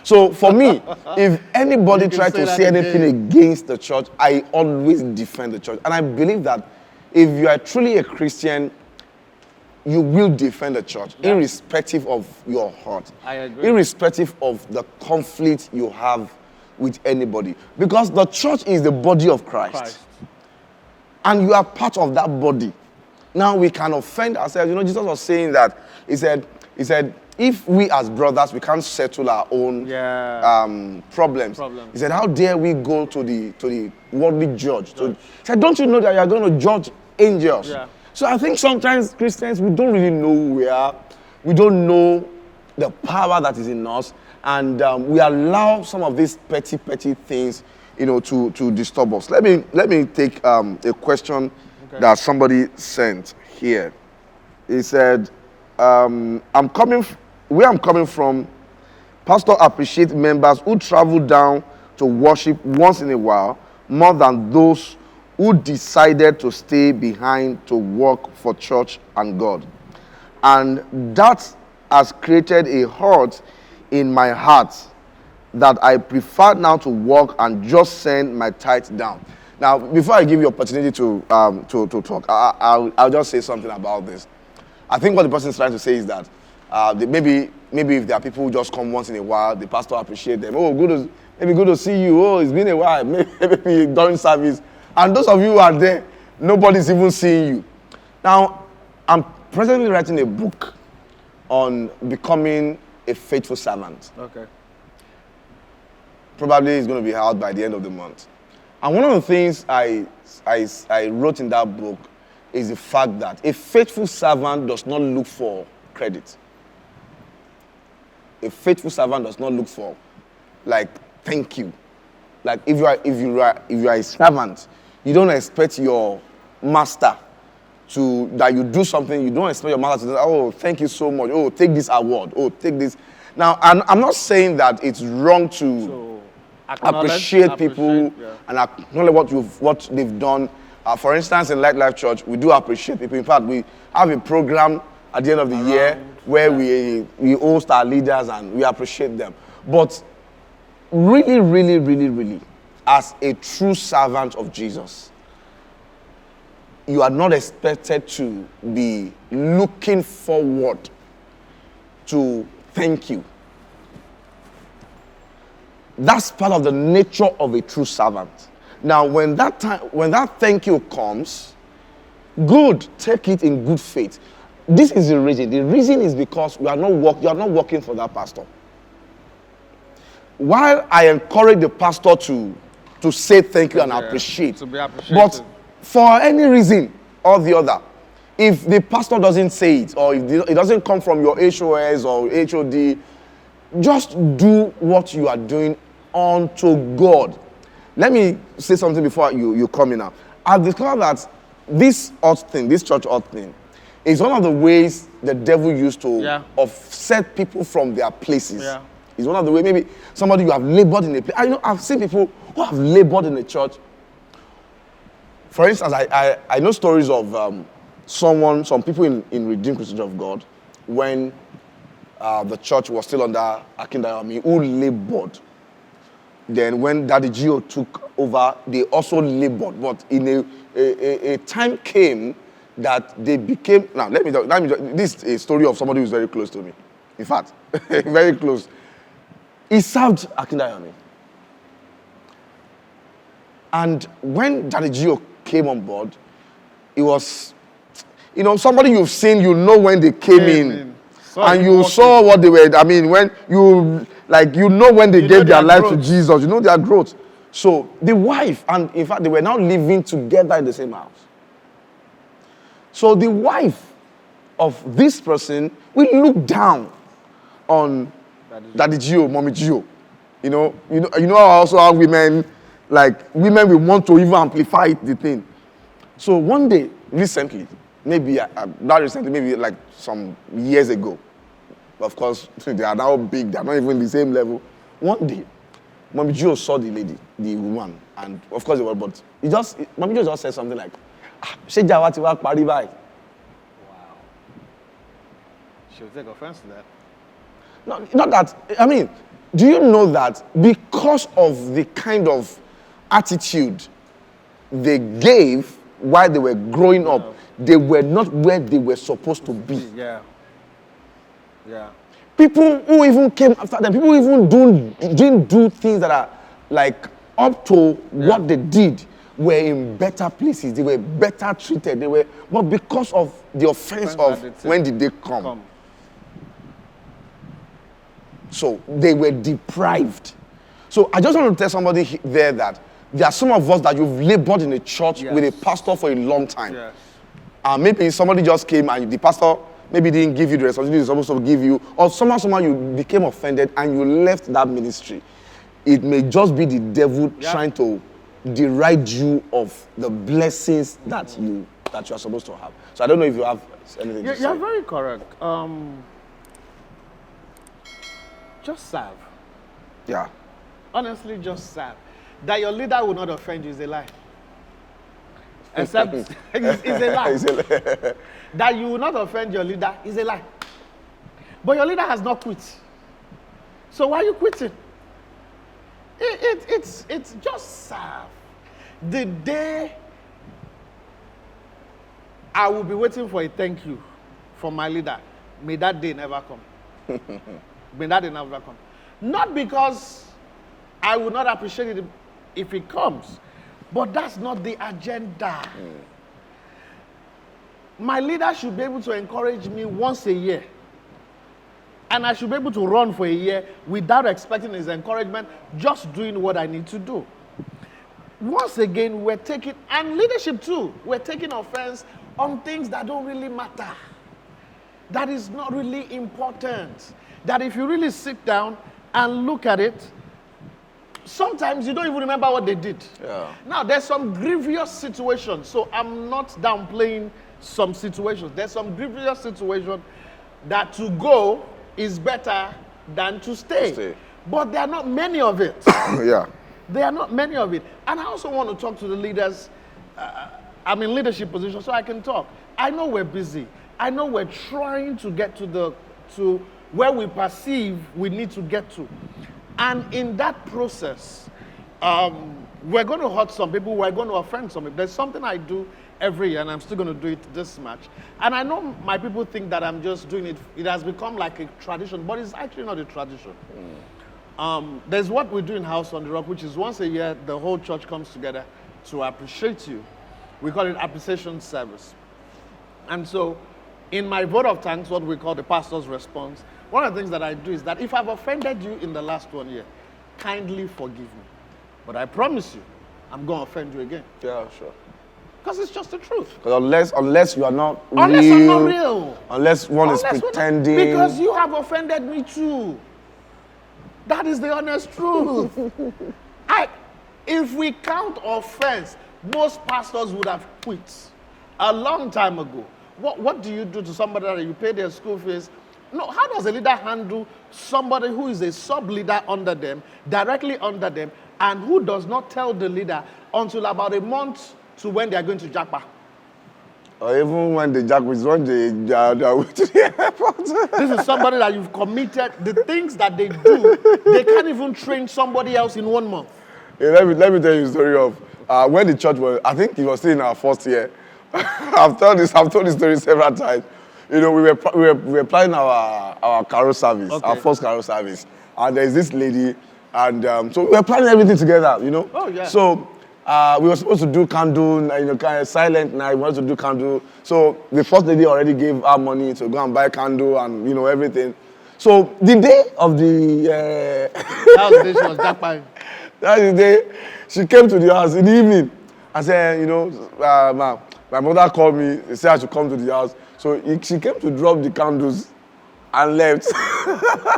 So for me, if anybody tries to say anything against the church, I always defend the church. And I believe that if you are truly a Christian, you will defend the church, irrespective of your heart. I agree. Irrespective of the conflict you have with anybody. Because the church is the body of Christ. And you are part of that body. Now we can offend ourselves. Jesus was saying that, he said, if we as brothers, we can't settle our own problems. He said, how dare we go to the worldly judge? He said, don't you know that you are going to judge angels? Yeah. So I think sometimes Christians, we don't really know who we are. We don't know the power that is in us. And we allow some of these petty things, to disturb us. Let me take a question that somebody sent here. He said, where I'm coming from, pastor appreciates members who travel down to worship once in a while more than those who decided to stay behind to work for church and God. And that has created a hurt in my heart that I prefer now to work and just send my tithe down. Now, before I give you opportunity to talk, I'll just say something about this. I think what the person is trying to say is that maybe if there are people who just come once in a while, the pastor appreciate them. Oh, good to see you. Oh, it's been a while. Maybe during service. And those of you who are there, nobody's even seeing you. Now, I'm presently writing a book on becoming a faithful servant. Okay. Probably it's going to be out by the end of the month. And one of the things I wrote in that book is the fact that a faithful servant does not look for credit. A faithful servant does not look for, like, thank you. Like, if you are a servant, you don't expect your master that you do something. You don't expect your master to say, oh, thank you so much. Oh, take this award. Oh, take this. Now, I'm not saying that it's wrong to appreciate people and acknowledge what they've done. For instance, in Life Church, we do appreciate people. In fact, we have a program at the end of the year where we host our leaders and we appreciate them. But really, really, really, really, as a true servant of Jesus, you are not expected to be looking forward to thank you. That's part of the nature of a true servant. Now, when that thank you comes, good, take it in good faith. This is the reason. The reason is because you are not working for that pastor. While I encourage the pastor to say thank you and appreciate, to be appreciated. But for any reason or the other, if the pastor doesn't say it, or if it doesn't come from your HOS or HOD, just do what you are doing unto God. Let me say something before you come in now. I've discovered that this church earth thing, is one of the ways the devil used to offset people from their places. Yeah. It's one of the ways, maybe somebody you have labored in a place. I've seen people who have labored in a church. For instance, I know stories of some people in Redeemed Christian Church of God, when the church was still under Akindayomi, who labored. Then when Daddy Gio took over, they also labored. But in a time came that they became. Now let me this is a story of somebody who's very close to me. In fact, very close. He served Akindayomi. And when Daddy Gio came on board, it was, somebody you've seen, when they came in. And you saw what they were, when when they gave their life to Jesus, their growth. So the wife, and in fact, they were now living together in the same house. So the wife of this person will look down on Daddy Gio, Mommy Gio. You know also how women will want to even amplify the thing. So one day, recently, maybe like some years ago, of course, they are now big, they are not even the same level. One day, Mommy Gio saw the lady, the woman, and of course, but Mommy Gio just said something like, "She Jawati wa pari bai." Wow. She would take offense to that. No, not that. Do you know that because of the kind of attitude they gave while they were growing up, they were not where they were supposed to be? Yeah. Yeah. People who even came after them, people who even didn't do things that are like up to what they did, were in better places. They were better treated. But because of the offense of when did they come? So they were deprived. So I just want to tell somebody there that there are some of us that you've labored in a church with a pastor for a long time. Yes. Maybe somebody just came and the pastor maybe didn't give you the responsibility he's supposed to give you, or somehow you became offended and you left that ministry. It may just be the devil trying to deride you of the blessings that you are supposed to have. So I don't know if you have anything to say. You're very correct. Just serve. Yeah. Honestly, just serve. That your leader will not offend you is a lie. Except it's a lie. That you will not offend your leader is a lie. But your leader has not quit. So why are you quitting? It's just serve. The day I will be waiting for a thank you from my leader, may that day never come. May that day never come. Not because I will not appreciate it if it comes, but that's not the agenda. My leader should be able to encourage me once a year. And I should be able to run for a year without expecting his encouragement, just doing what I need to do. once again, we're taking, and leadership too, we're taking offense on things that don't really matter. That is not really important. That if you really sit down and look at it, sometimes you don't even remember what they did. Yeah. Now, there's some grievous situations, so I'm not downplaying some situations. There's some grievous situations that to go is better than to stay. But there are not many of it. Yeah. There are not many of it. And I also want to talk to the leaders. I'm in leadership position, so I can talk. I know we're busy. I know we're trying to get to where we perceive we need to get to. And in that process, we're going to hurt some people, we're going to offend some people. There's something I do every year, and I'm still going to do it this much. And I know my people think that I'm just doing it. It has become like a tradition, but it's actually not a tradition. There's what we do in House on the Rock, which is once a year, the whole church comes together to appreciate you. We call it appreciation service. And so, in my vote of thanks, what we call the pastor's response, one of the things that I do is that if I've offended you in the last 1 year, kindly forgive me. But I promise you, I'm going to offend you again. Yeah, sure. Because it's just the truth. Unless you are not Unless real, I'm not real. Unless one is pretending. Because you have offended me too. That is the honest truth. If we count offense, most pastors would have quit a long time ago. What do you do to somebody that you pay their school fees? No, how does a leader handle somebody who is a sub-leader under them, directly under them, and who does not tell the leader until about a month to when they are going to Japa? Or even when they jack with one, they are to the airport. This is somebody that you've committed. The things that they do, they can't even train somebody else in 1 month. Hey, let me tell you a story of when the church was, I think it was still in our first year. I've told this story several times. You know, we were planning our carol service, our first carol service. And there's this lady, and so we were planning everything together, you know. Oh, yeah. So we were supposed to do candle, kind of silent night. We wanted to do candle. So the first lady already gave her money to go and buy candle and, everything. So the day of the... That was the day she was jackpot. That's the day she came to the house in the evening. I said, my mother called me, they said I should come to the house. So she came to drop the candles and left.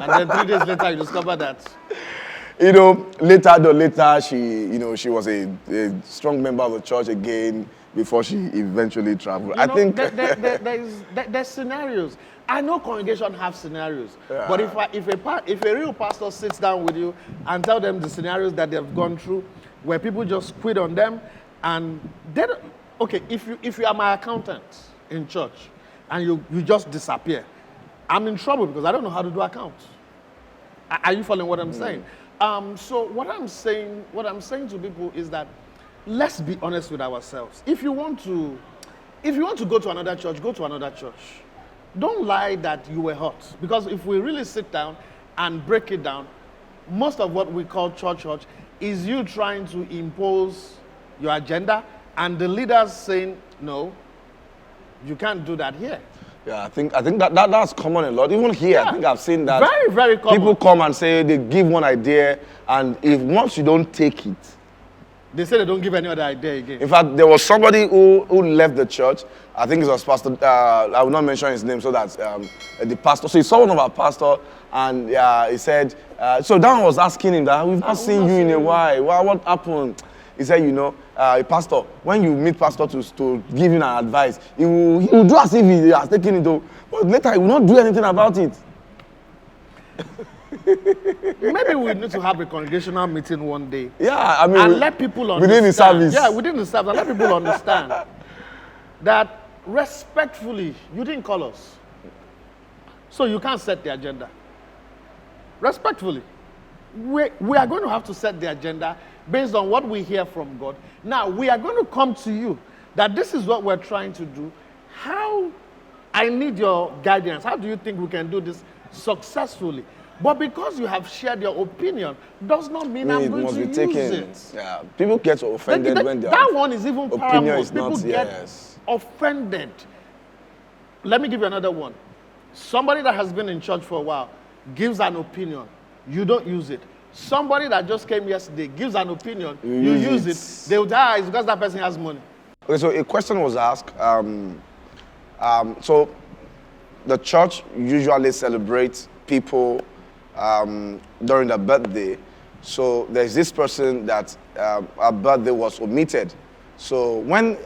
And then 3 days later, you discovered that. Later, she was a strong member of the church again before she eventually traveled. I think there's scenarios. I know congregation have scenarios, yeah. But if a real pastor sits down with you and tell them the scenarios that they've gone through, where people just quit on them, and they don't, okay, if you are my accountant in church and you just disappear, I'm in trouble because I don't know how to do accounts. Are you following what I'm saying? So what I'm saying to people is that let's be honest with ourselves. If you want to go to another church, go to another church. Don't lie that you were hurt. Because if we really sit down and break it down, most of what we call church is you trying to impose your agenda and the leaders saying, no, you can't do that here. Yeah, I think that's common a lot. Even here, yeah. I think I've seen that. Very, very common. People come and say they give one idea, and if once you don't take it, they say they don't give any other idea again. In fact, there was somebody who left the church. I think it was Pastor. I will not mention his name, so that the pastor. So he saw one of our pastor, and he said. So Dan was asking him that we've not seen you in a while. What happened? He said, pastor, when you meet pastor to give him an advice, he will do as if he has taken it, but later he will not do anything about it. Maybe we need to have a congregational meeting one day. Yeah, I mean, and let people understand. Within the service. Yeah, within the service, and let people understand that respectfully, you didn't call us, so you can't set the agenda. Respectfully, we are going to have to set the agenda based on what we hear from God. Now, we are going to come to you that this is what we're trying to do. How I need your guidance. How do you think we can do this successfully? But because you have shared your opinion, does not mean I'm going to use it. Yeah, people get offended when they that one is even paramount. People get yes. offended. Let me give you another one. Somebody that has been in church for a while gives an opinion. You don't use it. Somebody that just came yesterday gives an opinion, You you use use it, they will die it's because that person has money. Okay, so a question was asked. So the church usually celebrates people during their birthday. So there's this person that her birthday was omitted. So when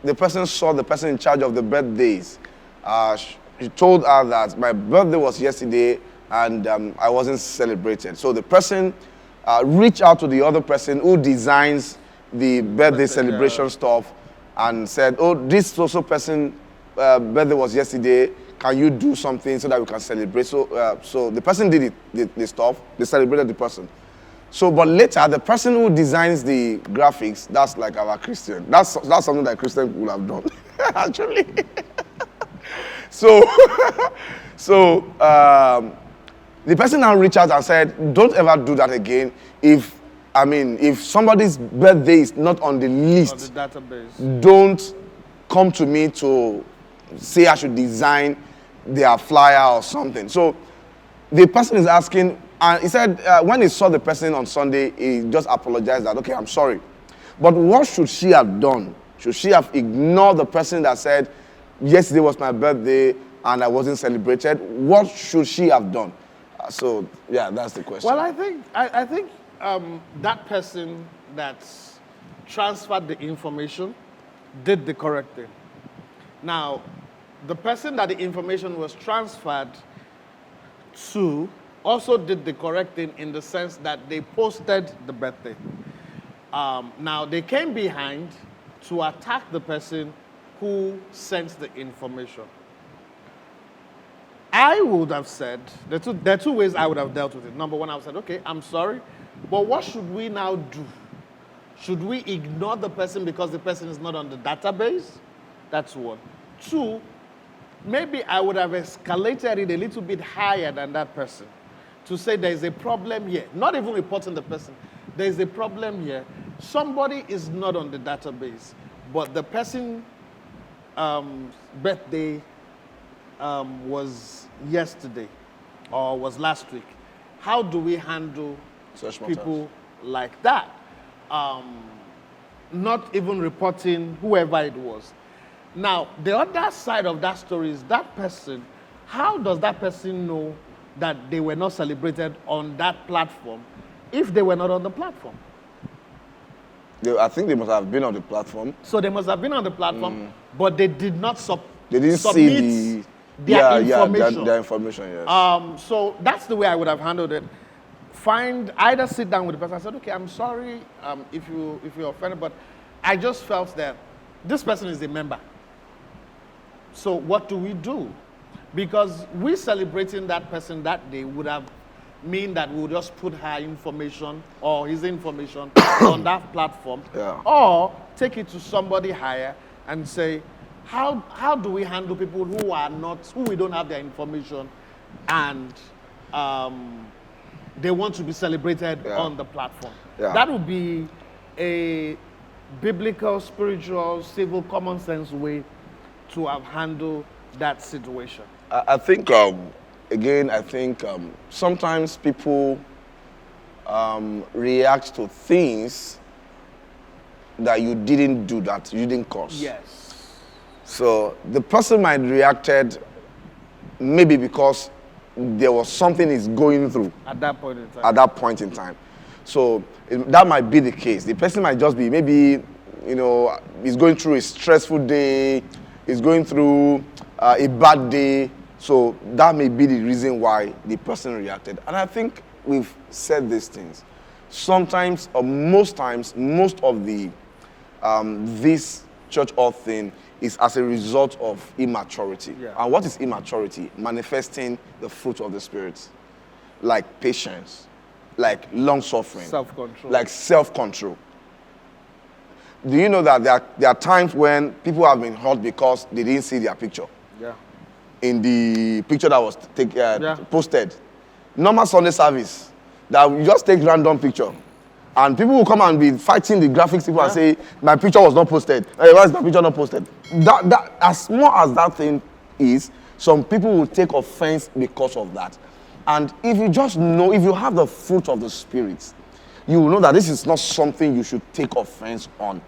the person saw the person in charge of the birthdays, she told her that my birthday was yesterday and I wasn't celebrated. So the person reached out to the other person who designs the birthday celebration stuff and said, oh, this also person birthday was yesterday. Can you do something so that we can celebrate? So, so the person did the stuff. They celebrated the person. So, but later, the person who designs the graphics, that's like our Christian. That's something that Christian would have done, actually. So, the person now reached out and said, don't ever do that again. If somebody's birthday is not on the list, On the database. don't come to me to say I should design their flyer or something. So the person is asking, and he said when he saw the person on Sunday, he just apologized that, okay, I'm sorry. But what should she have done? Should she have ignored the person that said, yesterday was my birthday and I wasn't celebrated? What should she have done? So yeah, that's the question. Well, I think that person that transferred the information did the correct thing. Now, the person that the information was transferred to also did the correct thing in the sense that they posted the birthday. Now, they came behind to attack the person who sent the information. I would have said, there are two ways I would have dealt with it. Number one, I would have said, okay, I'm sorry, but what should we now do? Should we ignore the person because the person is not on the database? That's one. Two, maybe I would have escalated it a little bit higher than that person to say there's a problem here. Not even reporting the person. There's a problem here. Somebody is not on the database, but the person's birthday was yesterday or was last week. How do we handle Such people like that? Not even reporting whoever it was. Now, the other side of that story is that person, how does that person know that they were not celebrated on that platform if they were not on the platform? I think they must have been on the platform. So they must have been on the platform, but they did not They didn't see their information. Their information, yes. So that's the way I would have handled it. Either sit down with the person. I said, okay, I'm sorry if you're offended, but I just felt that this person is a member. So what do we do? Because we celebrating that person that day would have mean that we'll just put her information or his information on that platform, or take it to somebody higher and say, how do we handle people who we don't have their information and they want to be celebrated on the platform? That would be a biblical, spiritual, civil, common sense way to have handled that situation. I think, sometimes people react to things that you didn't do, that you didn't cause. Yes. So the person might reacted maybe because there was something he's going through at that point in time. At that point in time. So that might be the case. The person might just be maybe, he's going through a stressful day, he's going through a bad day. So that may be the reason why the person reacted. And I think we've said these things. Sometimes, or most times, most of the this church earth thing is as a result of immaturity. And what is immaturity? Manifesting the fruit of the Spirit, like patience, like long-suffering, self-control. Like self-control. Do you know that there are times when people have been hurt because they didn't see their picture? Yeah. In the picture that was posted. Normal Sunday service, that we just take random picture. And people will come and be fighting the graphics people and say, my picture was not posted. Hey, why is my picture not posted? That as small as that thing is, some people will take offense because of that. And if you just know, if you have the fruit of the Spirit, you will know that this is not something you should take offense on.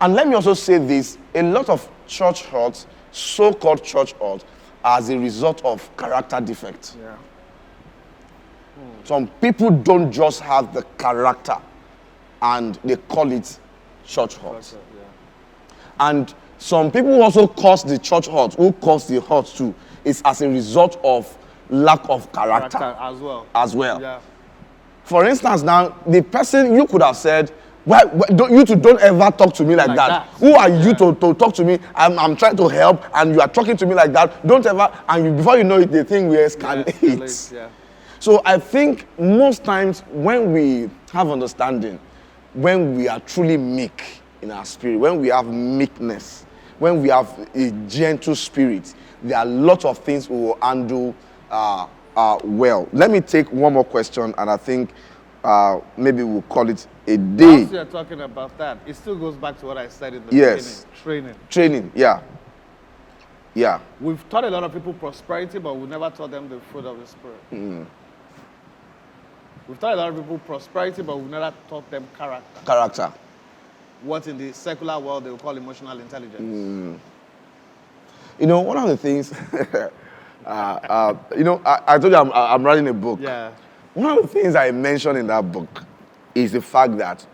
And let me also say this, a lot of church hurts, so-called church hurts, as a result of character defects. Yeah. Some people don't just have the character, and they call it church hurt. Yeah. And some people also cause the church hurt, who cause the hurt too, is as a result of lack of character as well. Yeah. For instance, now, the person you could have said, you two don't ever talk to me like that. Who are you to talk to me? I'm trying to help, and you are talking to me like that. Don't ever, and before you know it, the thing will escalate. Yeah. So I think most times when we have understanding, when we are truly meek in our spirit, when we have meekness, when we have a gentle spirit, there are lots of things we will handle well. Let me take one more question, and I think maybe we'll call it a day. Whilst you're talking about that, it still goes back to what I said in the beginning. Training, yeah. Yeah. We've taught a lot of people prosperity, but we never taught them the fruit of the Spirit. Mm. We've taught a lot of people prosperity, but we've never taught them character. Character. What in the secular world they will call emotional intelligence. You know, one of the things, I told you I'm writing a book. Yeah. One of the things I mentioned in that book is the fact that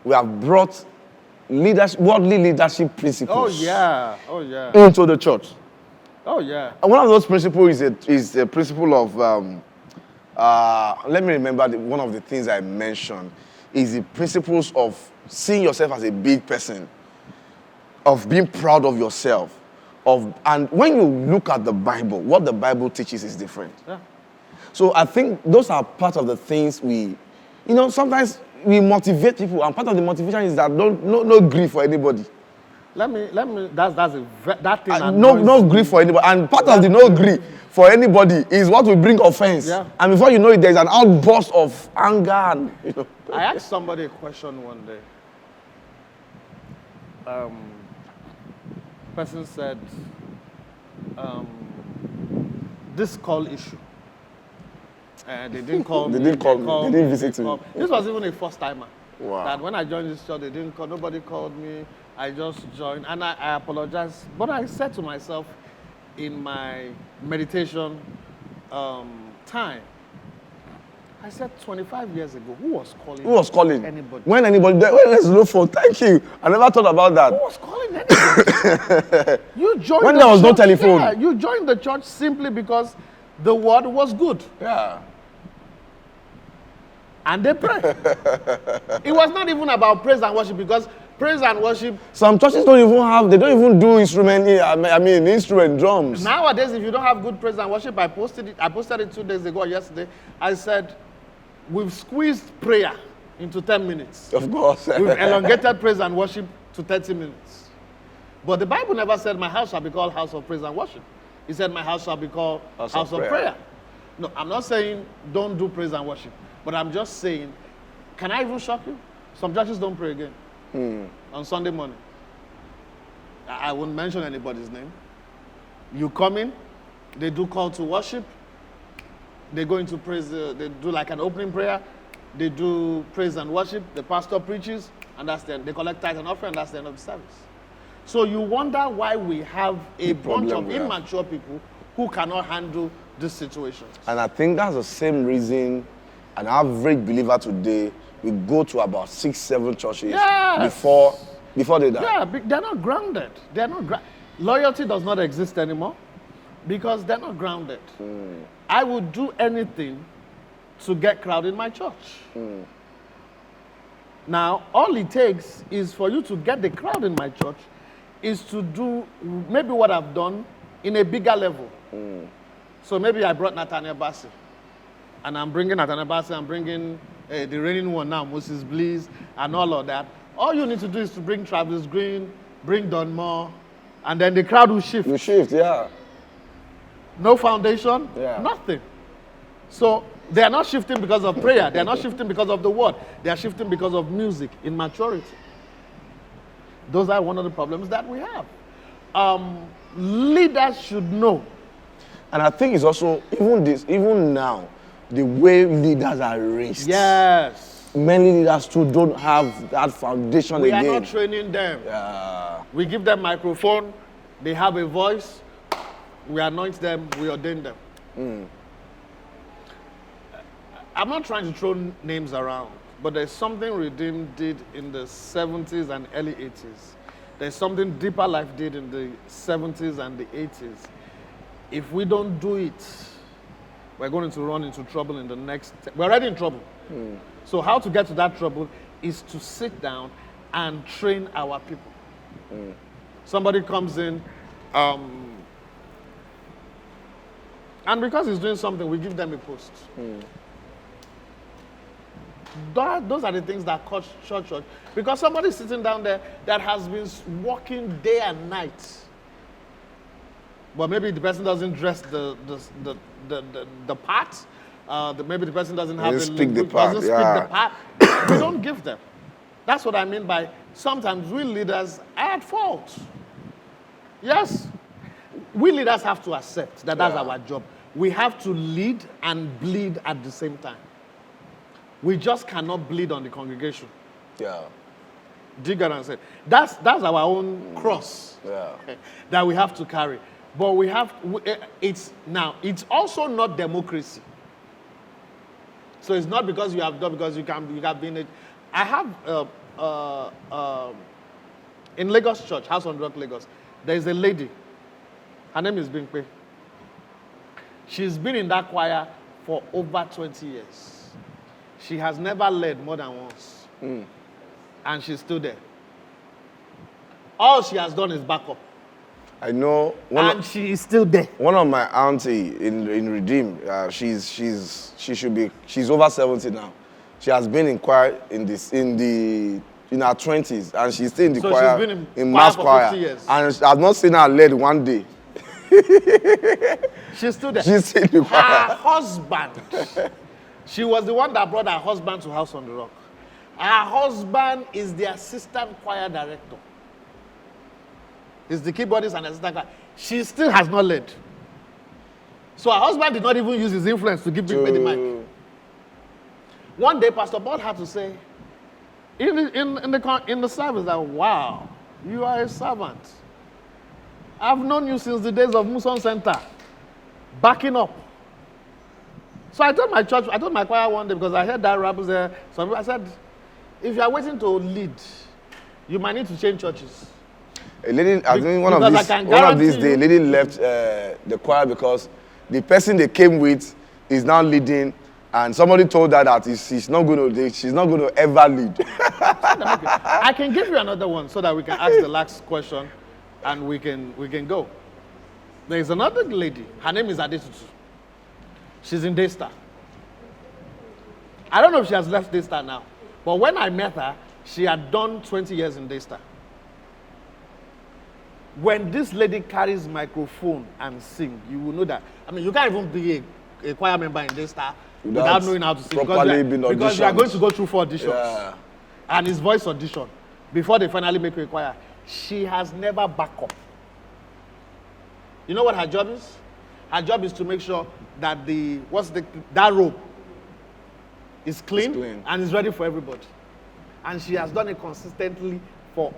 we have brought worldly leadership principles into the church. Oh, yeah. And one of those principles is the principle of, let me remember, one of the things I mentioned is the principles of seeing yourself as a big person, of being proud of yourself, and when you look at the Bible, what the Bible teaches is different. Yeah. So I think those are part of the things sometimes we motivate people, and part of the motivation is that no grief for anybody. That thing. No grief for anybody, and part of the no grief for anybody is what will bring offense. Yeah. And before you know it, there's an outburst of anger. And, I asked somebody a question one day. Person said, this call issue. They didn't call me. They didn't visit me. This was even a first timer. Wow. That when I joined this church, they didn't call. Nobody called me. I just joined, and I apologized. But I said to myself, in my meditation time, I said 25 years ago, who was calling? Who was calling? Anybody. When anybody, let's look for. Thank you. I never thought about that. Who was calling anybody? You joined when the there was church, no telephone. Yeah, you joined the church simply because the word was good. Yeah. And they pray. It was not even about praise and worship, because praise and worship. Some churches don't even do instrument. Instrument drums. Nowadays, if you don't have good praise and worship, I posted it 2 days ago or yesterday. I said, we've squeezed prayer into 10 minutes. Of course. We've elongated praise and worship to 30 minutes. But the Bible never said my house shall be called house of praise and worship. It said my house shall be called house of prayer. No, I'm not saying don't do praise and worship. But I'm just saying, can I even shock you? Some churches don't pray again on Sunday morning. I won't mention anybody's name. You come in, they do call to worship. They go into praise, they do like an opening prayer. They do praise and worship. The pastor preaches, and that's the end. They collect tithe and offering, and that's the end of the service. So you wonder why we have a bunch of immature people who cannot handle this situation. And I think that's the same reason an average believer today will go to about 6-7 churches before they die. Yeah, they're not grounded. Loyalty does not exist anymore because they're not grounded. I would do anything to get crowd in my church. Now, all it takes is for you to get the crowd in my church is to do maybe what I've done in a bigger level. So maybe I brought Nathaniel Bassi. And I'm bringing Nathaniel Bassi, I'm bringing the reigning one now, Moses Bliss, and all of that. All you need to do is to bring Travis Green, bring Don Moore, and then the crowd will shift. You shift, yeah. No foundation, yeah. Nothing. So they are not shifting because of prayer. They are not shifting because of the word. They are shifting because of music, immaturity. Those are one of the problems that we have. Leaders should know. And I think it's also, even now, the way leaders are raised. Yes. Many leaders too don't have that foundation We again. are not training them. Yeah. We give them microphone, they have a voice, we anoint them, we ordain them. I'm not trying to throw names around, but there's something Redeemed did in the 70s and early 80s. There's something Deeper Life did in the 70s and the 80s. If we don't do it, we're going to run into trouble in the next... We're already in trouble. So how to get to that trouble is to sit down and train our people. Somebody comes in, and because he's doing something, we give them a post. Those are the things that cause church. Because somebody's sitting down there that has been working day and night. But maybe the person doesn't dress the part. Maybe the person doesn't have Doesn't speak the part. Doesn't speak the part. We don't give them. That's what I mean by sometimes we leaders are at fault. Yes. We leaders have to accept that that's our job. We have to lead and bleed at the same time. We just cannot bleed on the congregation. Yeah. Do you get what I'm saying? That's our own cross that we have to carry. But it's also not democracy. So it's not because you have done, because you have been it. I have in Lagos Church, House on Rock, Lagos, there is a lady. Her name is Binkwe. She's been in that choir for over 20 years. She has never led more than once. And she's still there. All she has done is back up. I know. She is still there. One of my auntie in Redeem, she's over 70 now. She has been in choir in her 20s, and she's still in the choir. She's been in mass for choir 50 years. And I've not seen her led one day. She's still there. She's still in the choir. Her husband. She was the one that brought her husband to House on the Rock. Her husband is the assistant choir director. He's the keyboardist and assistant choir. She still has not led. So her husband did not even use his influence to give me the mic. One day, Pastor Paul had to say, in the service, that, wow, you are a servant. I've known you since the days of Muson Center. Backing up. So I told my choir one day, because I heard that rappers there, some people, I said, if you are waiting to lead, you might need to change churches. A lady, I think one of these days, a lady left the choir because the person they came with is now leading, and somebody told her that she's not going to ever lead. I can give you another one so that we can ask the last question, and we can go. There is another lady. Her name is Adetutu. She's in Daystar. I don't know if she has left Daystar now, but when I met her, she had done 20 years in Daystar. When this lady carries microphone and sing, you will know that. I mean, you can't even be a choir member in Daystar without knowing how to sing, because you are going to go through 4 auditions. Yeah. And it's voice audition before they finally make you a choir. She has never backed up. You know what her job is? Her job is to make sure that that rope is clean and is ready for everybody. And she has done it consistently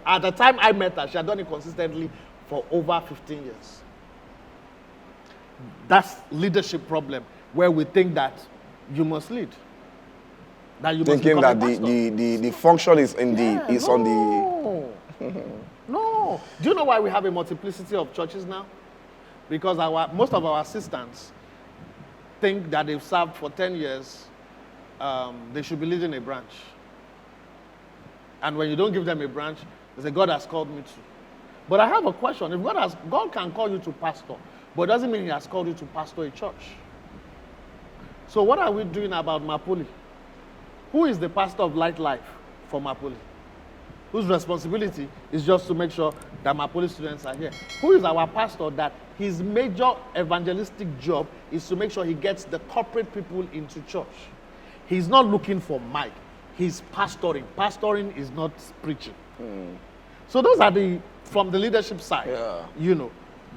at the time I met her, she had done it consistently for over 15 years. That's leadership problem, where we think that you must lead. That you thinking must that the function is on the... No. Do you know why we have a multiplicity of churches now? Because most of our assistants think that they've served for 10 years, they should be leading a branch. And when you don't give them a branch, they say, God has called me to. But I have a question. If God can call you to pastor, but it doesn't mean he has called you to pastor a church. So what are we doing about Mapoli? Who is the pastor of Light Life for Mapoli? Whose responsibility is just to make sure that Mapoli students are here? Who is our pastor that his major evangelistic job is to make sure he gets the corporate people into church? He's not looking for mic. He's pastoring. Pastoring is not preaching. So those are from the leadership side,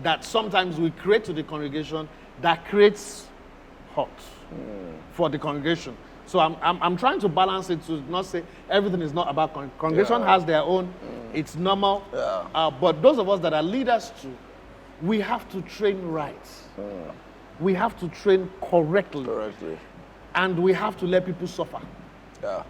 that sometimes we create to the congregation that creates hurt for the congregation. So I'm trying to balance it to not say everything is not about congregation has their own. It's normal. But those of us that are leaders too, we have to train right. We have to train correctly. And we have to let people suffer. Yeah.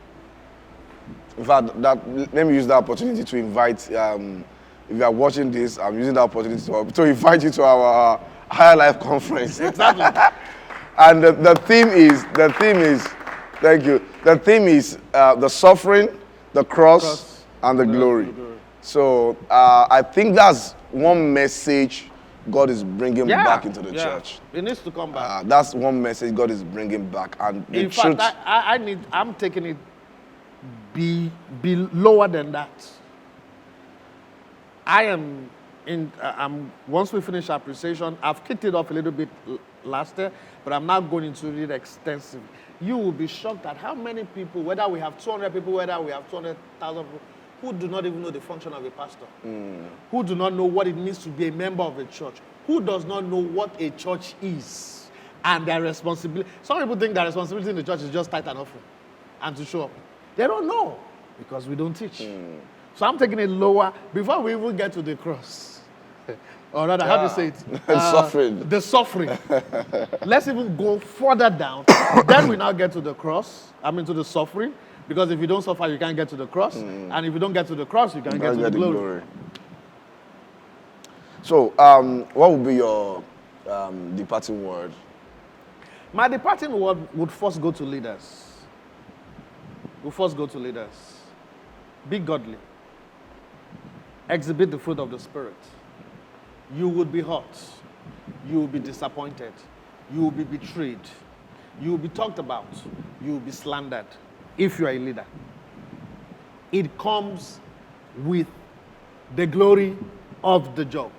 In fact, let me use that opportunity to invite, if you are watching this, I'm using that opportunity to invite you to our Higher Life Conference. Exactly. And the theme is, thank you, the theme is the suffering, the cross, and the glory. So I think that's one message God is bringing back into the church. It needs to come back. That's one message God is bringing back. And the in fact, I'm taking it be lower than that. Once we finish appreciation, I've kicked it off a little bit last year, but I'm now going into it extensively. You will be shocked at how many people, whether we have 200 people, whether we have 200,000 people, who do not even know the function of a pastor, who do not know what it means to be a member of a church, who does not know what a church is and their responsibility. Some people think their responsibility in the church is just tithe and offering and to show up. They don't know because we don't teach. So I'm taking it lower before we even get to the cross. Or rather, how do you say it? Suffering. The suffering. Let's even go further down. Then we now get to the cross. To the suffering. Because if you don't suffer, you can't get to the cross. And if you don't get to the cross, you can't get to the glory. So, what would be your departing word? My departing word would first go to leaders. Be godly. Exhibit the fruit of the Spirit. You would be hurt. You will be disappointed. You will be betrayed. You will be talked about. You will be slandered if you are a leader. It comes with the glory of the job.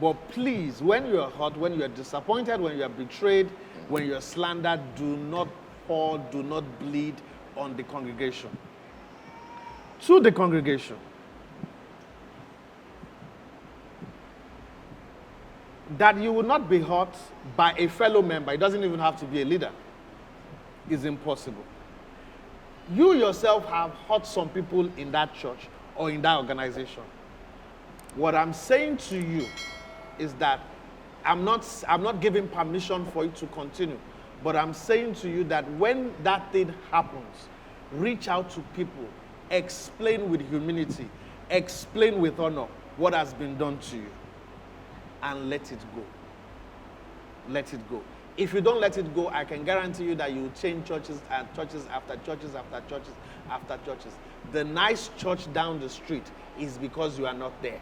But please, when you are hurt, when you are disappointed, when you are betrayed, when you are slandered, do not pour, do not bleed on the congregation. To the congregation. That you will not be hurt by a fellow member. It doesn't even have to be a leader. It's impossible. You yourself have hurt some people in that church or in that organization. What I'm saying to you is that I'm not giving permission for it to continue. But I'm saying to you that when that thing happens, reach out to people, explain with humility, explain with honor what has been done to you, and let it go. Let it go. If you don't let it go, I can guarantee you that you will change churches and churches after churches after churches after churches. The nice church down the street is because you are not there.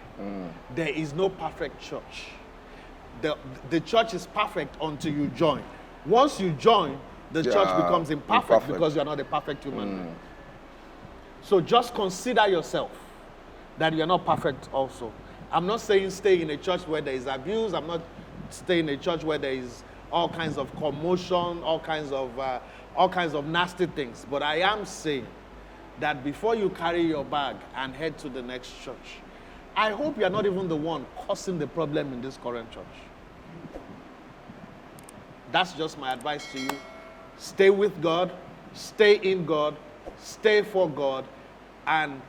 There is no perfect church. The church is perfect until you join. Once you join, the church becomes imperfect because you are not a perfect human being. So just consider yourself that you are not perfect also. I'm not saying stay in a church where there is abuse. I'm not staying in a church where there is all kinds of commotion, all kinds of nasty things. But I am saying that before you carry your bag and head to the next church, I hope you are not even the one causing the problem in this current church. That's just my advice to you. Stay with God, stay in God, stay for God, and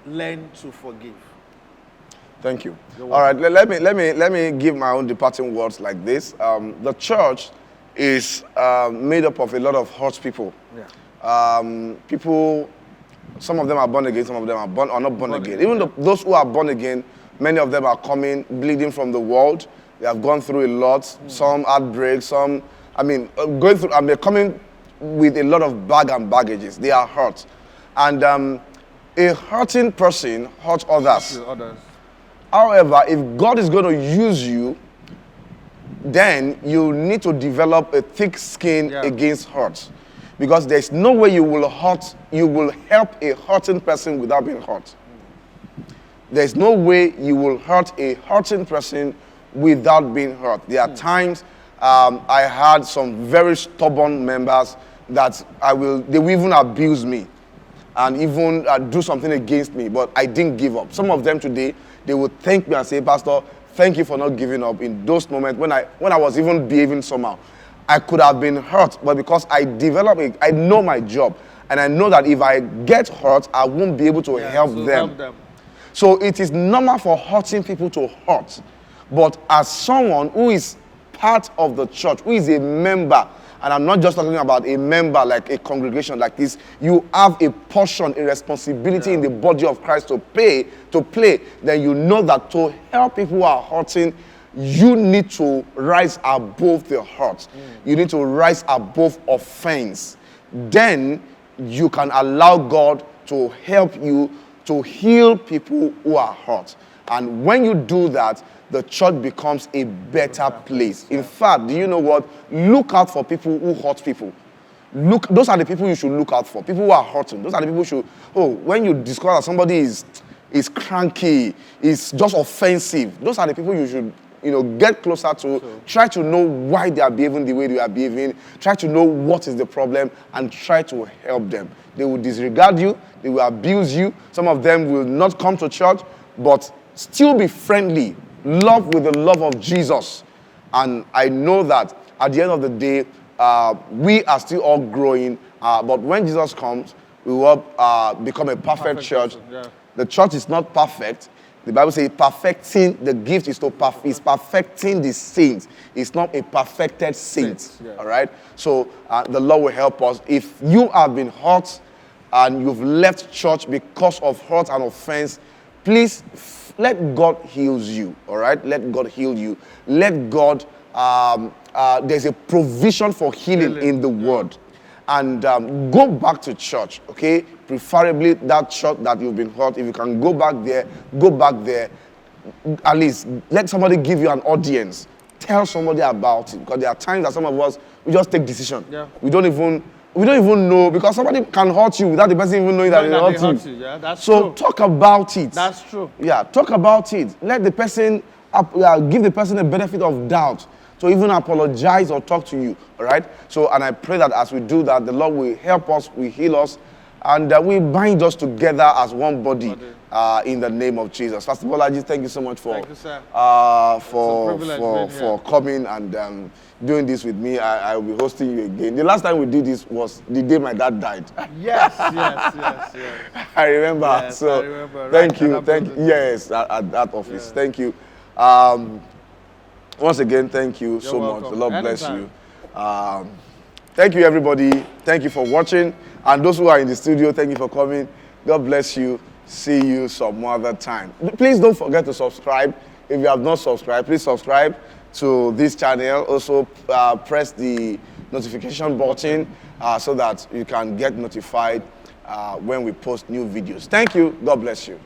learn to forgive. Thank you. All right, let me give my own departing words like this. The church is made up of a lot of hurt people. People, some of them are born again, some of them are not born again. Even those who are born again, many of them are coming bleeding from the world. They have gone through a lot. Some heartbreak, some, going through, and they're coming with a lot of baggages. They are hurt. And a hurting person hurts others. However, if God is going to use you, then you need to develop a thick skin against hurt. Because there's no way you will help a hurting person without being hurt. There's no way you will hurt a hurting person without being hurt. There are times I had some very stubborn members that they will even abuse me and even do something against me, but I didn't give up. Some of them today, they would thank me and say, Pastor, thank you for not giving up in those moments when I was even behaving somehow. I could have been hurt, but because I developed it, I know my job. And I know that if I get hurt, I won't be able to help them. So it is normal for hurting people to hurt. But as someone who is part of the church, who is a member, and I'm not just talking about a member like a congregation like this, you have a portion, a responsibility in the body of Christ to play, then you know that to help people who are hurting, you need to rise above the hurt. You need to rise above offense. Then you can allow God to help you to heal people who are hurt. And when you do that, the church becomes a better place. In fact, do you know what? Look out for people who hurt people. Those are the people you should look out for. People who are hurting. Those are the people when you discover that somebody is cranky, is just offensive, those are the people you should get closer to. Try to know why they are behaving the way they are behaving. Try to know what is the problem and try to help them. They will disregard you. They will abuse you. Some of them will not come to church, but still be friendly. Love with the love of Jesus. And I know that at the end of the day, we are still all growing. But when Jesus comes, we will become a perfect church. The church is not perfect. The Bible says perfecting the gift is perfecting the saints. It's not a perfected saint. All right? So the Lord will help us. If you have been hurt and you've left church because of hurt and offense, please let God heal you. All right? Let God heal you. Let God, there's a provision for healing in the word. And go back to church, okay? Preferably that church that you've been hurt. If you can go back there, go back there. At least let somebody give you an audience. Tell somebody about it. Because there are times that some of us, we just take decision. Yeah. We don't even know, because somebody can hurt you without the person even knowing that they hurt you. Yeah, that's so true. Talk about it. That's true. Yeah, talk about it. Let the person, give the person a benefit of doubt to even apologize or talk to you, all right? So, and I pray that as we do that, the Lord will help us, will heal us, and that we bind us together as one body in the name of Jesus. First of all, I just thank you so much for coming and doing this with me. I will be hosting you again. The last time we did this was the day my dad died. Yes. I remember. Yes, so I remember. Thank you. Yes, at that office. Yeah. Thank you. Once again, thank you so much. The Lord bless you. Thank you, everybody. Thank you for watching. And those who are in the studio, thank you for coming. God bless you. See you some other time. Please don't forget to subscribe. If you have not subscribed, please subscribe to this channel. Also, press the notification button so that you can get notified when we post new videos. Thank you. God bless you.